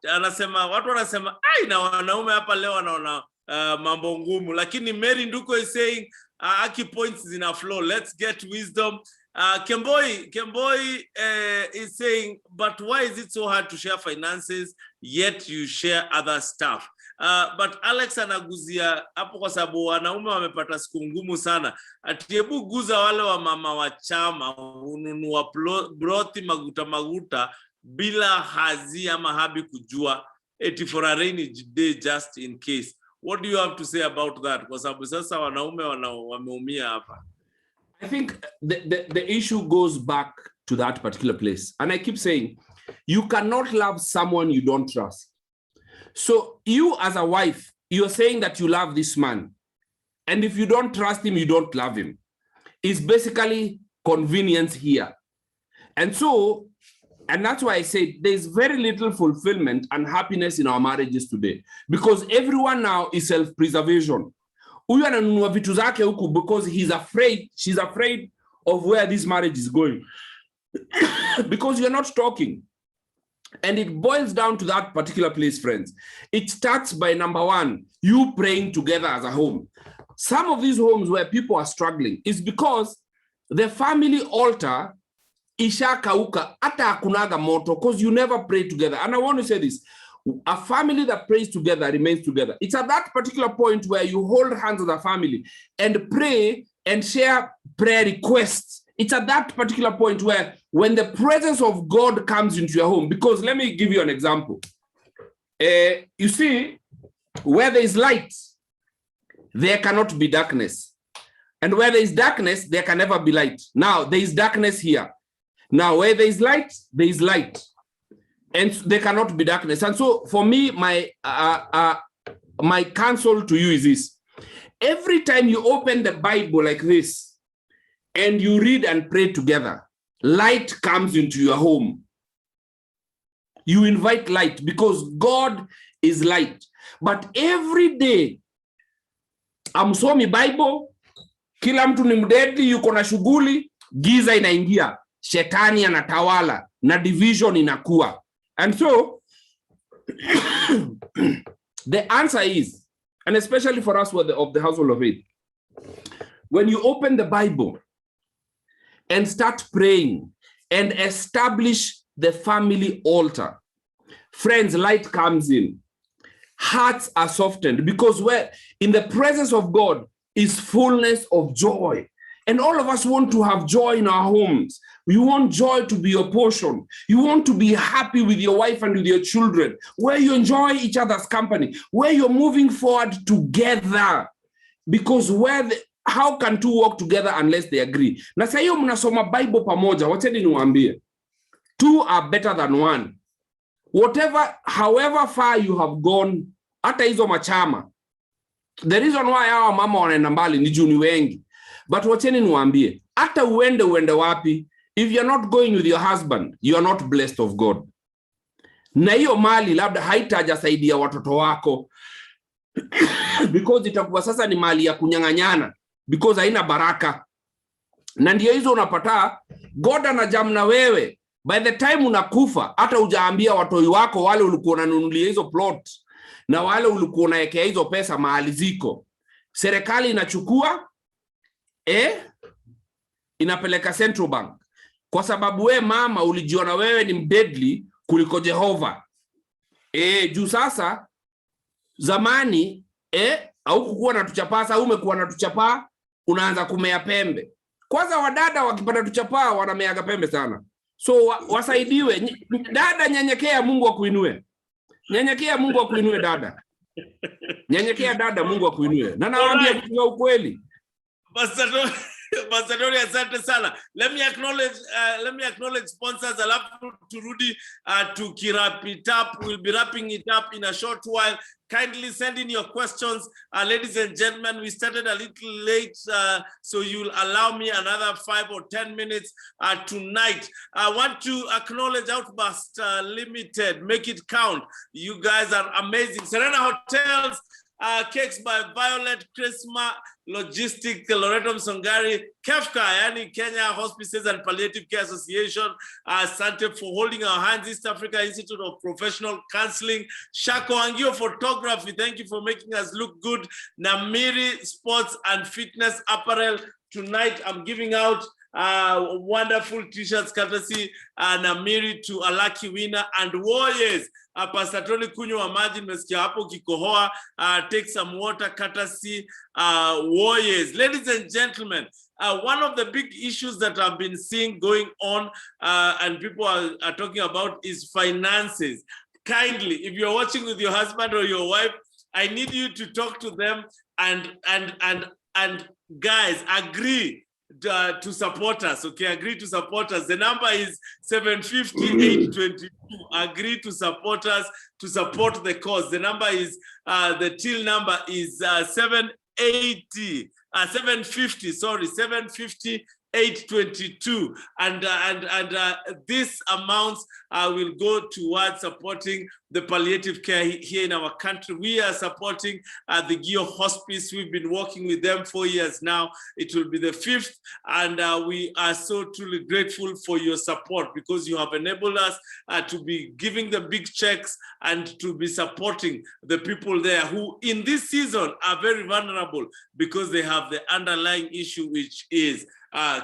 anasema, watu wanasema, ai na wanaume hapa leo wanaona mambo ngumu, lakini Mary Nduko is saying, aki points in a flow, let's get wisdom. Kemboi is saying, but why is it so hard to share finances, yet you share other stuff? But Alex anaguzia hapo kwa sababu wanaume wamepata siku ngumu sana. Atiebu guza wale wa mama wa chama ununua broti maguta bila hazi ama habi kujua eti for a rainy day just in case. What do you have to say about that? Kwa sababu sasa wanaume wameumia hapa. I think the issue goes back to that particular place. And I keep saying, you cannot love someone you don't trust. So you as a wife, you're saying that you love this man. And if you don't trust him, you don't love him. It's basically convenience here. And so, and that's why I say there's very little fulfillment and happiness in our marriages today, because everyone now is self-preservation. Huyu ananunua vitu zake huku because she's afraid of where this marriage is going. Because you're not talking. And it boils down to that particular place, friends. It starts by, number one, you praying together as a home. Some of these homes where people are struggling is because the family altar isha kauka ata hakunaga moto, because you never pray together. And I want to say this, a family that prays together remains together. It's at that particular point where you hold hands as a family and pray and share prayer requests. It's at that particular point where when the presence of God comes into your home, because let me give you an example. You see, where there is light, there cannot be darkness. And where there is darkness, there can never be light. Now, there is darkness here. Now, where there is light, and there cannot be darkness. And so, for me, my counsel to you is this. Every time you open the Bible like this, and you read and pray together, light comes into your home. You invite light because God is light. But every day, amsomi Bible, kila mtu ni mdedli, yuko na shughuli, giza inaingia, shetani anatawala, na division inakuwa. And so, the answer is, and especially for us of the household of faith, when you open the Bible and start praying and establish the family altar, friends, light comes in. Hearts are softened, because where in the presence of God is fullness of joy. And all of us want to have joy in our homes. We want joy to be your portion. You want to be happy with your wife and with your children, where you enjoy each other's company, where you're moving forward together. Because how can two walk together unless they agree? Na sasa hiyo mnasoma Bible pamoja, wacheni niwaambie. Two are better than one. However far you have gone, hata hizo machama. The reason why hawa mama wanaenda mbali ni juu ni wengi. But wacheni niwaambie, hata uende wapi, if you're not going with your husband, you are not blessed of God. Na hiyo mali labda haitajasaidia watoto wako, because itakuwa sasa ni mali ya kunyang'anyana, because haina baraka. Na ndio hizo unapata God anajam na wewe. By the time unakufa, hata hujaambia watoi wako wale ulikuwa unanunulia hizo plot na wale ulikuwa unaekea hizo pesa mahali ziko. Serikali inachukua inapeleka Central Bank, kwa sababu we mama ulijiona wewe ni mdeadly kuliko Jehova. Juu sasa zamani au kukuwa na tuchapasa, umekuwa na tuchapa, unaanza kumea pembe. Kwanza wadada wakipata tuchapa wanameaga pembe sana. So wasaidiwe. Dada, nyenyekea, Mungu akuinue. Nyenyekea, Mungu akuinue dada. Nyenyekea dada, Mungu akuinue. Na nawaambia kitu cha ukweli. Pastor Tony, asante sana. Let me acknowledge sponsors. Alafu turudi wrap it up. We'll be wrapping it up in a short while. Kindly send in your questions. Ladies and gentlemen, we started a little late, so you'll allow me another 5 or 10 minutes tonight. I want to acknowledge Outburst Limited. Make it count. You guys are amazing. Serena Hotels, Cakes by Violet, Christmas, Logistic, Loreto Msongari, KEFCA, yani Kenya Hospices and Palliative Care Association, Sante for holding our hands, East Africa Institute of Professional Counseling, Shako Angio Photography, thank you for making us look good, Namiri Sports and Fitness Apparel. Tonight I'm giving out wonderful t-shirts courtesy Namiri to a lucky winner, and Warriors. Pastor Tony kunywa maji, nimesikia hapo kikohoa, take some water courtesy Warriors. Ladies and gentlemen, one of the big issues that I've been seeing going on and people are talking about is finances. Kindly, if you're watching with your husband or your wife, I need you to talk to them and guys, agree to support us. Okay, agree to support us. The number is 750-822. Agree to support us, to support the cause. The number is, the till number is 750, 750-822, and this amounts will go towards supporting the palliative care here in our country. We are supporting the Gio Hospice. We've been working with them 4 years now. It will be the 5th, and we are so truly grateful for your support, because you have enabled us to be giving the big checks and to be supporting the people there who in this season are very vulnerable because they have the underlying issue, which is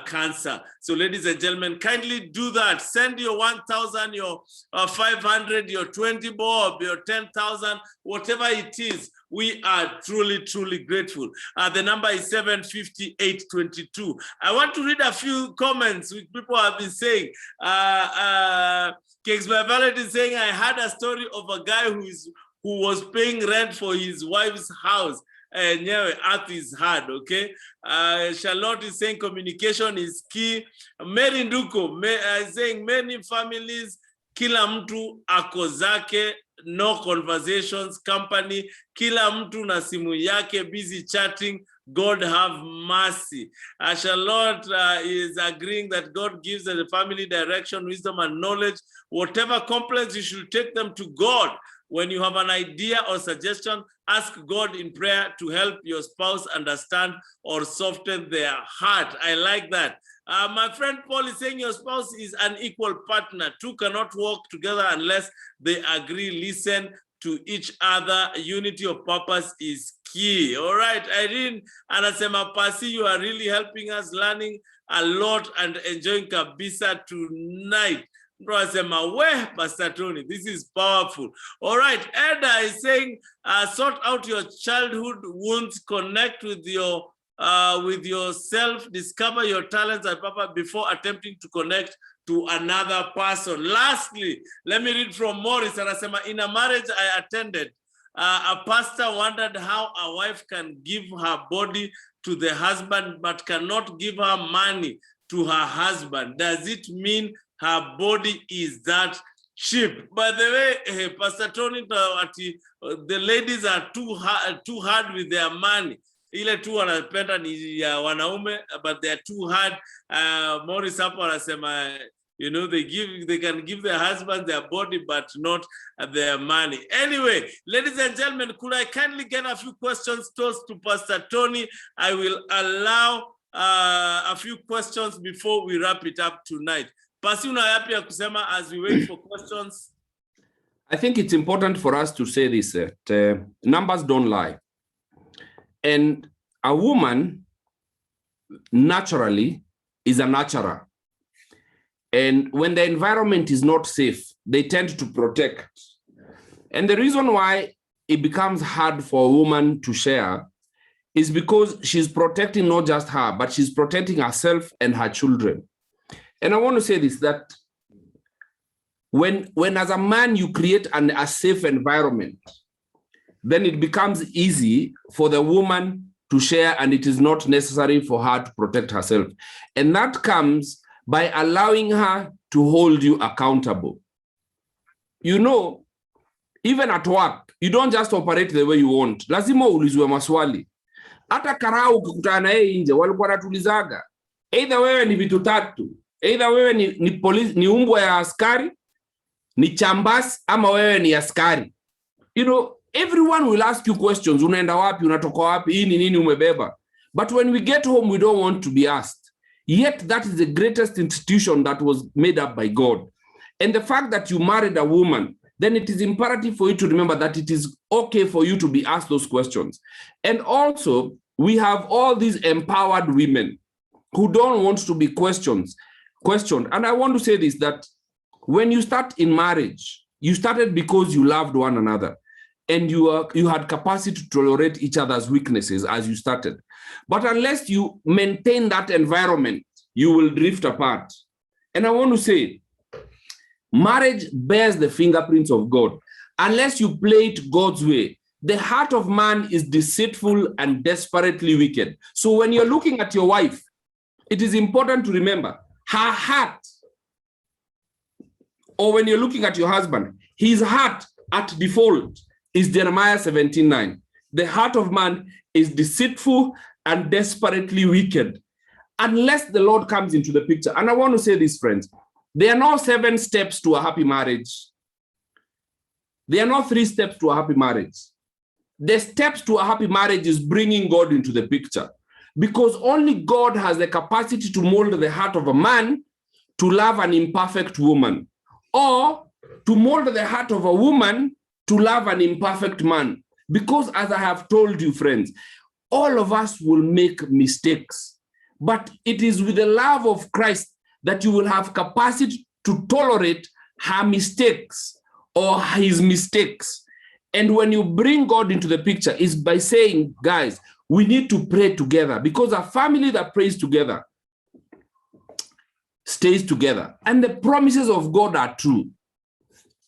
cancer. So ladies and gentlemen, kindly do that. Send your 1,000, your 500, your 20 bob, your 10,000, whatever it is. We are truly, truly grateful. The number is 750-822. I want to read a few comments which people have been saying. Kingsby Valley is saying, I had a story of a guy who was paying rent for his wife's house. Earth is hard, okay? Charlotte is saying communication is key. Mary Nduko is saying many families, kila mtu ako zake, no conversations, company, kila mtu na simu yake, busy chatting. God have mercy. Charlotte is agreeing that God gives the family direction, wisdom, and knowledge. Whatever complaints, you should take them to God. When you have an idea or suggestion, ask God in prayer to help your spouse understand or soften their heart. I like that. My friend Paul is saying your spouse is an equal partner. Two cannot work together unless they agree, listen to each other. Unity of purpose is key. All right, Irene anasema Pasi, you are really helping us, learning a lot and enjoying kabisa tonight. Pastor Tony, this is powerful. All right, Edda is saying, sort out your childhood wounds, connect with yourself, discover your talents and papa before attempting to connect to another person. Lastly, let me read from Morris. In a marriage I attended, a pastor wondered how a wife can give her body to the husband but cannot give her money to her husband. Does it mean her body is that cheap? By the way, Pastor Tony, the ladies are too hard with their money. Ile tu wanapenda ni ya wanaume, but they are too hard. Morris hapo anasema, you know, they can give their husband their body, but not their money. Anyway, ladies and gentlemen, could I kindly get a few questions tossed to Pastor Tony? I will allow a few questions before we wrap it up tonight. Pasi, una yapi ya kusema as we wait for questions? I think it's important for us to say this, that numbers don't lie. And a woman naturally is a nurturer. And when the environment is not safe, they tend to protect. And the reason why it becomes hard for a woman to share is because she's protecting not just her, but she's protecting herself and her children. And I want to say this, that when as a man you create a safe environment, then it becomes easy for the woman to share, and it is not necessary for her to protect herself. And that comes by allowing her to hold you accountable. You know, even at work, you don't just operate the way you want. Lazima ulizwe maswali. Hata karau ukikutana na yeye nje, walikuwa natulizaga. Either wewe ni vitu tatu. Either wewe ni polisi, ni umbwa ya askari, ni chambasi, ama wewe ni askari. You know, everyone will ask you questions. Unaenda wapi, unatoka wapi, hii ni nini umebeba. But when we get home, we don't want to be asked. Yet that is the greatest institution that was made up by God. And the fact that you married a woman, then it is imperative for you to remember that it is okay for you to be asked those questions. And also, we have all these empowered women who don't want to be questioned. And I want to say this, that when you start in marriage, you started because you loved one another and you had capacity to tolerate each other's weaknesses as you started. But unless you maintain that environment, you will drift apart. And I want to say, marriage bears the fingerprints of God. Unless you play it God's way, the heart of man is deceitful and desperately wicked. So when you're looking at your wife, it is important to remember her heart, or when you're looking at your husband, his heart at default is Jeremiah 17:9. The heart of man is deceitful and desperately wicked, unless the Lord comes into the picture. And I want to say this, friends, there are no 7 steps to a happy marriage. There are no 3 steps to a happy marriage. The steps to a happy marriage is bringing God into the picture, because only God has the capacity to mold the heart of a man to love an imperfect woman, or to mold the heart of a woman to love an imperfect man. Because as I have told you, friends, all of us will make mistakes, but it is with the love of Christ that you will have capacity to tolerate her mistakes or his mistakes. And when you bring God into the picture, is by saying, guys, we need to pray together, because a family that prays together stays together. And the promises of God are true.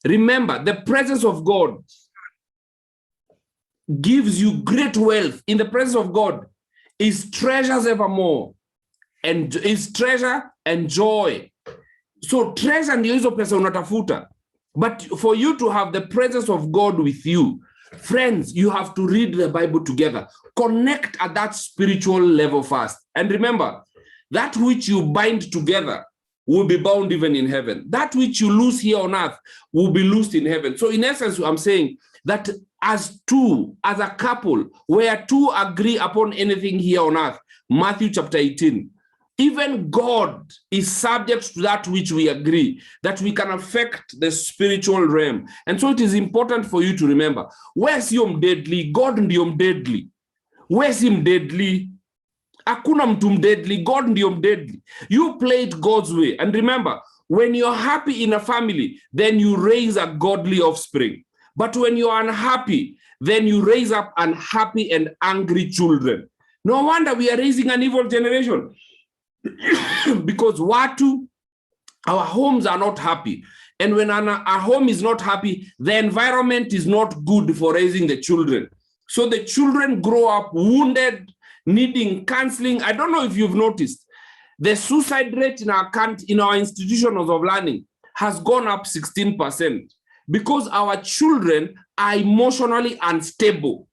Remember, the presence of God gives you great wealth. In the presence of God is treasures evermore, and is treasure and joy. So treasure ndio hizo pesa unatafuta. But for you to have the presence of God with you, friends, you have to read the Bible together. Connect at that spiritual level first. And remember, that which you bind together will be bound even in heaven. That which you lose here on earth will be loosed in heaven. So in essence, I'm saying that as a couple, where 2 agree upon anything here on earth, Matthew chapter 18, even God is subject to that which we agree, that we can affect the spiritual realm. And so it is important for you to remember, where's him deadly? God ndio mdeadly. Where's him deadly? Hakuna mtu mdeadly. God ndio mdeadly. You play it God's way. And remember, when you're happy in a family, then you raise a godly offspring. But when you're unhappy, then you raise up unhappy and angry children. No wonder we are raising an evil generation. Because our homes are not happy. And when our home is not happy, the environment is not good for raising the children. So the children grow up wounded, needing counseling. I don't know if you've noticed, the suicide rate in our institutions of learning has gone up 16%, because our children are emotionally unstable.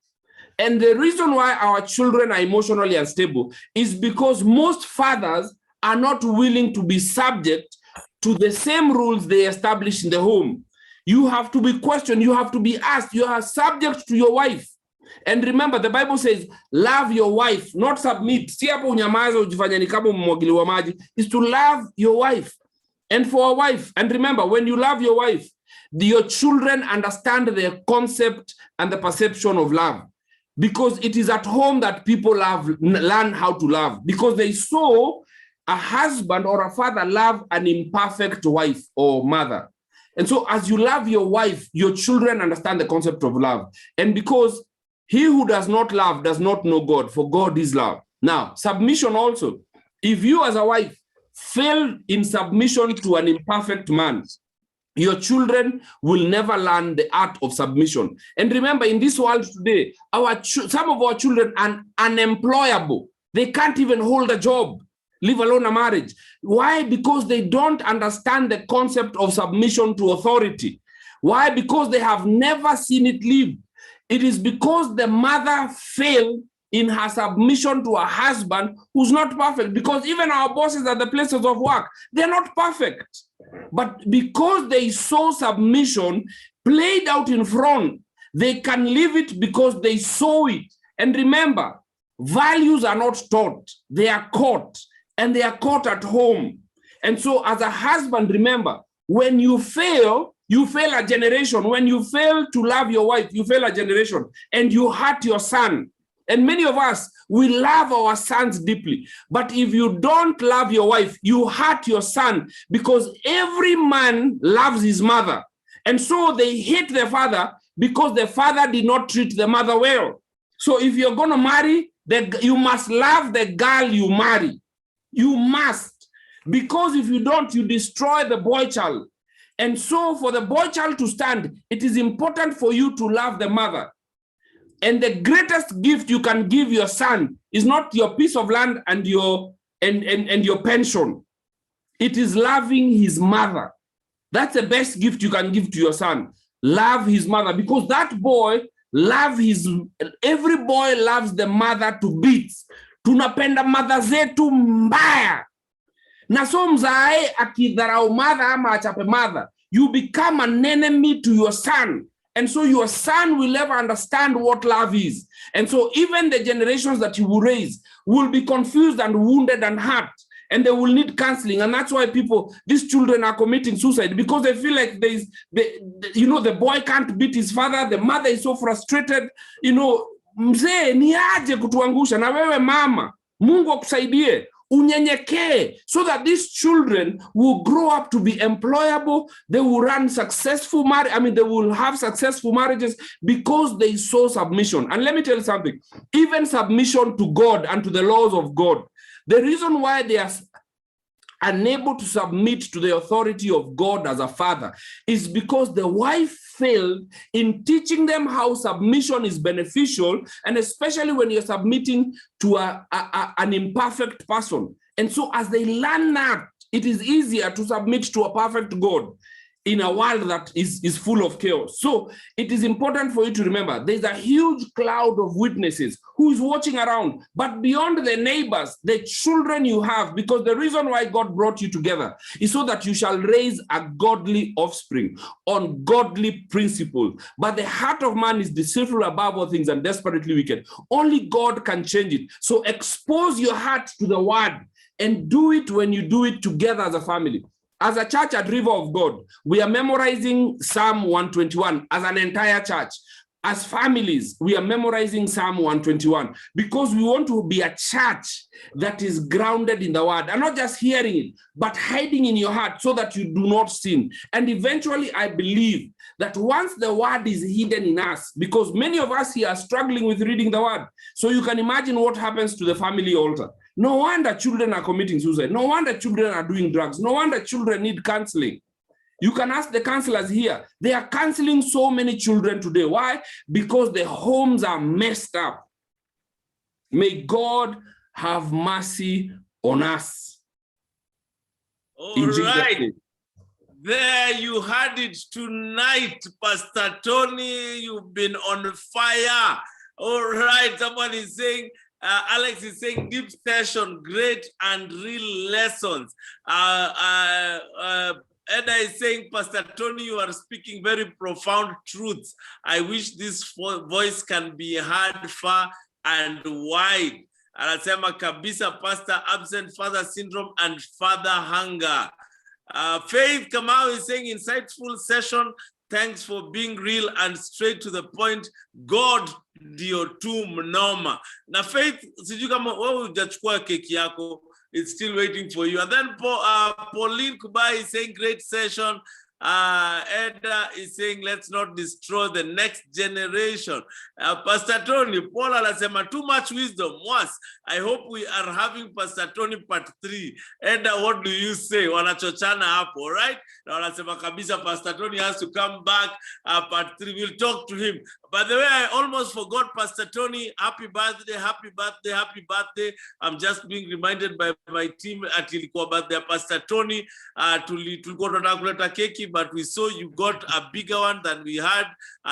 And the reason why our children are emotionally unstable is because most fathers are not willing to be subject to the same rules they establish in the home. You have to be questioned. You have to be asked. You are subject to your wife. And remember, the Bible says, love your wife, not submit. Si hapo unyamaza ujifanya ni kama mmwagiliwa maji, is to love your wife. And for a wife, and remember, when you love your wife, your children understand the concept and the perception of love. Because it is at home that people learn how to love, because they saw a husband or a father love an imperfect wife or mother. And so as you love your wife, your children understand the concept of love. And because he who does not love does not know God, for God is love. Now, submission also. If you as a wife fail in submission to an imperfect man, your children will never learn the art of submission. And remember, in this world today, some of our children are unemployable. They can't even hold a job, leave alone a marriage. Why? Because they don't understand the concept of submission to authority. Why? Because they have never seen it lived. It is because the mother failed in her submission to a husband who's not perfect. Because even our bosses at the places of work, they're not perfect. But because they saw submission played out in front, they can live it because they saw it. And remember, values are not taught, they are caught, and they are caught at home. And so as a husband, remember, when you fail a generation. When you fail to love your wife, you fail a generation, and you hurt your son. And many of us, we love our sons deeply. But if you don't love your wife, you hurt your son, because every man loves his mother. And so they hate the father because the father did not treat the mother well. So if you're going to marry, you must love the girl you marry. You must. Because if you don't, you destroy the boy child. And so for the boy child to stand, it is important for you to love the mother. And the greatest gift you can give your son is not your piece of land and your and your pension. It is loving his mother. That's the best gift you can give to your son. Love his mother, because that boy every boy loves the mother to bits. Tunapenda mother zetu mbaya. Na so mzae akidharau mother ama achape mother, you become an enemy to your son. And so your son will never understand what love is. And so even the generations that you will raise will be confused and wounded and hurt. And they will need counseling. And that's why these children are committing suicide, because they feel like the boy can't beat his father. The mother is so frustrated. Mzee, ni aje kutuangusha. Na wewe mama, Mungu akusaidie. Unyenyekee, so that these children will grow up to be employable. They will run successful they will have successful marriages because they saw submission. And let me tell you something, even submission to God and to the laws of God. The reason why they are unable to submit to the authority of God as a father is because the wife failed in teaching them how submission is beneficial, and especially when you're submitting to an imperfect person. And so as they learn that, it is easier to submit to a perfect God in a world that is full of chaos. So it is important for you to remember there's a huge cloud of witnesses who is watching around, but beyond the neighbors, the children you have, because the reason why God brought you together is so that you shall raise a godly offspring on godly principles. But the heart of man is deceitful above all things and desperately wicked. Only God can change it. So expose your heart to the word and do it when you do it together as a family. As a church at River of God, we are memorizing Psalm 121 as an entire church. As families, we are memorizing Psalm 121 because we want to be a church that is grounded in the word, and not just hearing it, but hiding in your heart so that you do not sin. And eventually, I believe that once the word is hidden in us, because many of us here are struggling with reading the word, so you can imagine what happens to the family altar. No wonder children are committing suicide. No wonder children are doing drugs. No wonder children need counseling. You can ask the counselors here. They are counseling so many children today. Why? Because the homes are messed up. May God have mercy on us. All right. There you had it tonight, Pastor Tony. You've been on fire. All right. Someone is saying, Alex is saying deep session, great and real lessons. Edda is saying, Pastor Tony, you are speaking very profound truths. I wish this voice can be heard far and wide. Anasema kabisa, Pastor, absent father syndrome and father hunger. Faith Kamau is saying, insightful session. Thanks for being real and straight to the point. God ndio tu mnoma. Na Faith, sijui kama wewe hujachukua keki yako. It's still waiting for you. And then Pauline Kubai is saying, great session. Edda is saying, let's not destroy the next generation. Pastor Tony, Paul anasema, too much wisdom. Once, I hope we are having Pastor Tony part 3. Edda, what do you say? Wanachochana hapo, all right? Na wanasema kabisa Pastor Tony has to come back part 3. We'll talk to him. By the way, I almost forgot Pastor Tony. Happy birthday, happy birthday, happy birthday. I'm just being reminded by my team at ilikuwa birthday Pastor Tony. Tulikuwa tunataka kuleta keki, but we saw you got a bigger one than we had.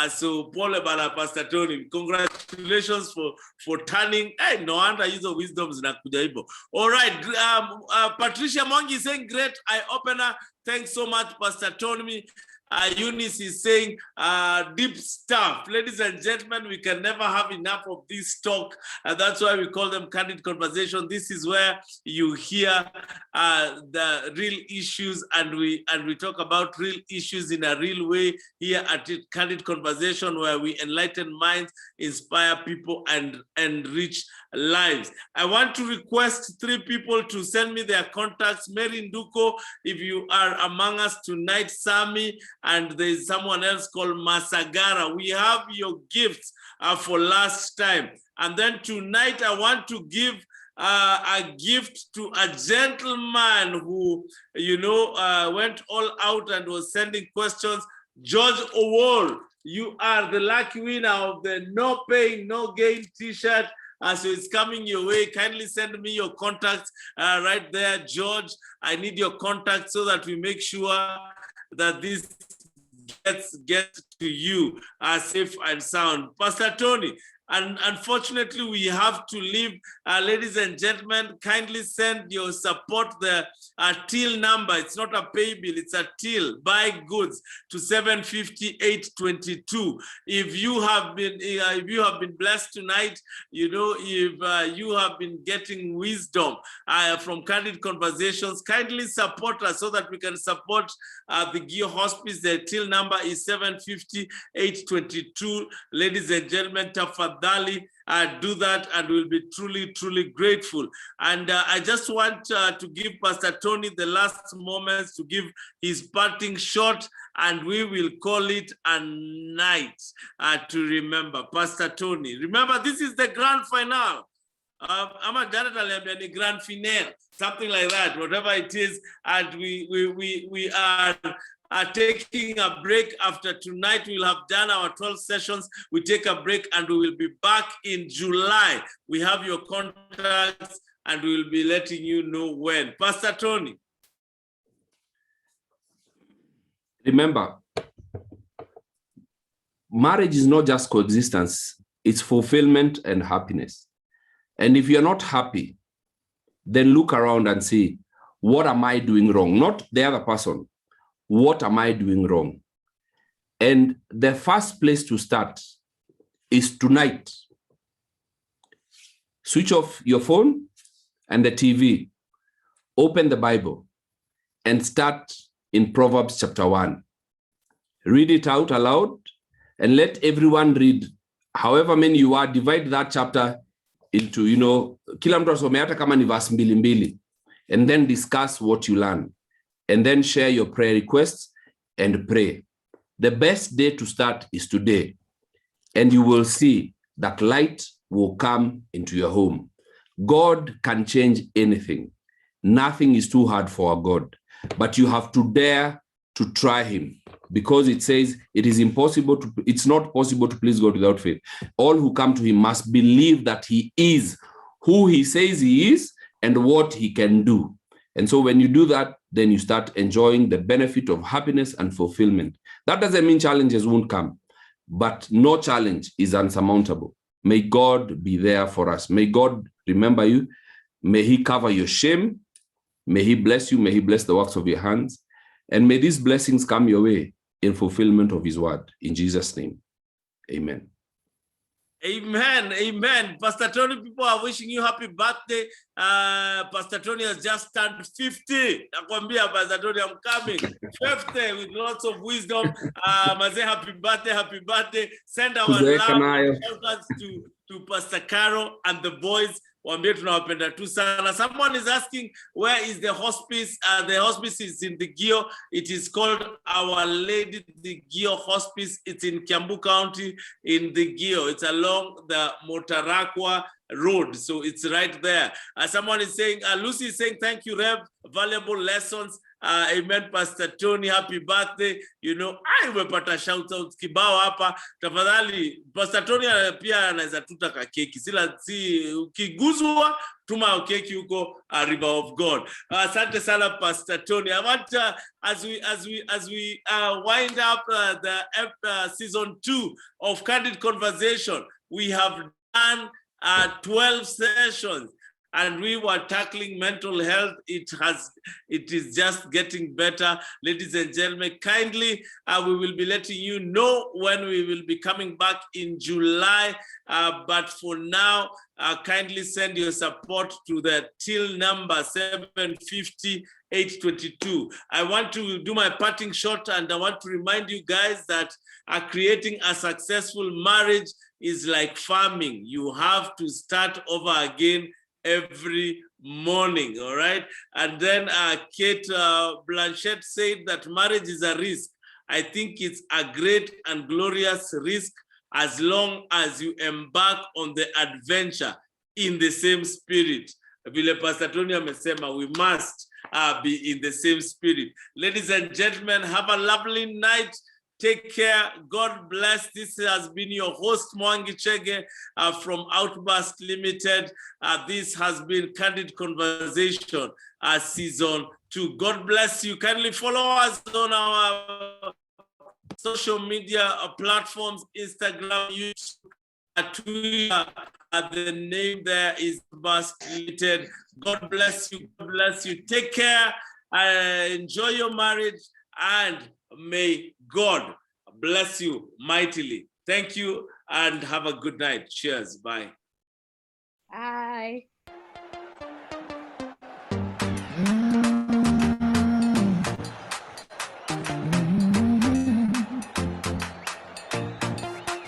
So pole bana Pastor Tony. Congratulations for turning. Hey, no wonder hizo wisdoms zinakuja hivyo. All right. Patricia Mongi is saying great eye opener. Thanks so much, Pastor Tony. Eunice is saying deep stuff. Ladies and gentlemen, we can never have enough of this talk. That's why we call them candid conversation. This is where you hear the real issues, and we talk about real issues in a real way here at Candid Conversation, where we enlighten minds, inspire people, and enrich lives. I want to request 3 people to send me their contacts. Mary Nduko, if you are among us tonight, Sami, and there's someone else called Masagara. We have your gifts for last time. And then tonight, I want to give a gift to a gentleman who, went all out and was sending questions. George Owol, you are the lucky winner of the No Pain, No Gain t-shirt. So it's coming your way. Kindly send me your contacts right there, George. I need your contacts so that we make sure that this gets to you safe and sound. Pastor Tony, and unfortunately, we have to leave. Ladies and gentlemen, kindly send your support. The till number, it's not a pay bill, it's a till. Buy goods to 75822. If you have been blessed tonight, you know, if you have been getting wisdom from Candid Conversations, kindly support us so that we can support the Gio Hospice. The till number is 75822. Ladies and gentlemen, tafadhali, do that, and we'll be truly, truly grateful. And I just want to give Pastor Tony the last moments to give his parting shot, and we will call it a night to remember. Pastor Tony, remember, this is the grand finale. I'm a grand finale, something like that, whatever it is, and we are taking a break. After tonight, we'll have done our 12 sessions. We take a break and we will be back in July. We have your contacts and we will be letting you know when. Pastor Tony. Remember, marriage is not just coexistence, it's fulfillment and happiness. And if you're not happy, then look around and see, what am I doing wrong? Not the other person. What am I doing wrong? And the first place to start is tonight. Switch off your phone and the TV. Open the Bible and start in Proverbs chapter 1. Read it out aloud and let everyone read. However many you are, divide that chapter into, you know, kila mtu asome hata kama ni verse mbili mbili, and then discuss what you learn. And then share your prayer requests and pray. The best day to start is today. And you will see that light will come into your home. God can change anything. Nothing is too hard for our God. But you have to dare to try him, because it says it's not possible to please God without faith. All who come to him must believe that he is who he says he is and what he can do. And so when you do that, then you start enjoying the benefit of happiness and fulfillment. That doesn't mean challenges won't come, but no challenge is unsurmountable. May God be there for us. May God remember you. May he cover your shame. May he bless you. May he bless the works of your hands. And may these blessings come your way in fulfillment of his word. In Jesus' name, amen. Amen, amen. Pastor Tony, people are wishing you happy birthday. Pastor Tony has just turned 50. Nakwambia, Pastor Tony, I'm coming. 50 with lots of wisdom. Maze, happy birthday, happy birthday. Send our love and shout-outs to Pastor Carol and the boys. Someone is asking, where is the hospice? The hospice is in the Gio. It is called Our Lady the Gio Hospice. It's in Kiambu County in the Gio. It's along the Motarakwa Road. So it's right there. Someone is saying, Lucy is saying, thank you, Rev. Valuable lessons. Amen, Pastor Tony, happy birthday. You know, umepata shout out kibao hapa. Tafadhali, Pastor Tony pia anaweza tutaka keki. Si ukiguzwa tuma keki huko River of God. Asante sana, Pastor Tony. I want as we wind up the season 2 of Candid Conversation, we have done 12 sessions. And we were tackling mental health. It is just getting better. Ladies and gentlemen, kindly, we will be letting you know when we will be coming back in July. But for now, kindly send your support to the till number 750-822. I want to do my parting shot, and I want to remind you guys that creating a successful marriage is like farming. You have to start over again every morning, all right? And then Kate Blanchett said that marriage is a risk. I think it's a great and glorious risk as long as you embark on the adventure in the same spirit. Vile Pastor Tony amesema, we must be in the same spirit. Ladies and gentlemen, have a lovely night. Take care. God bless. This has been your host, Mwangi Chege, from Outburst Limited. This has been Candid Conversation, Season 2. God bless you. Kindly follow us on our social media platforms, Instagram, YouTube, Twitter. The name there is Outburst Limited. God bless you. God bless you. Take care. Enjoy your marriage, and may God bless you mightily. Thank you and have a good night. Cheers. Bye. Bye.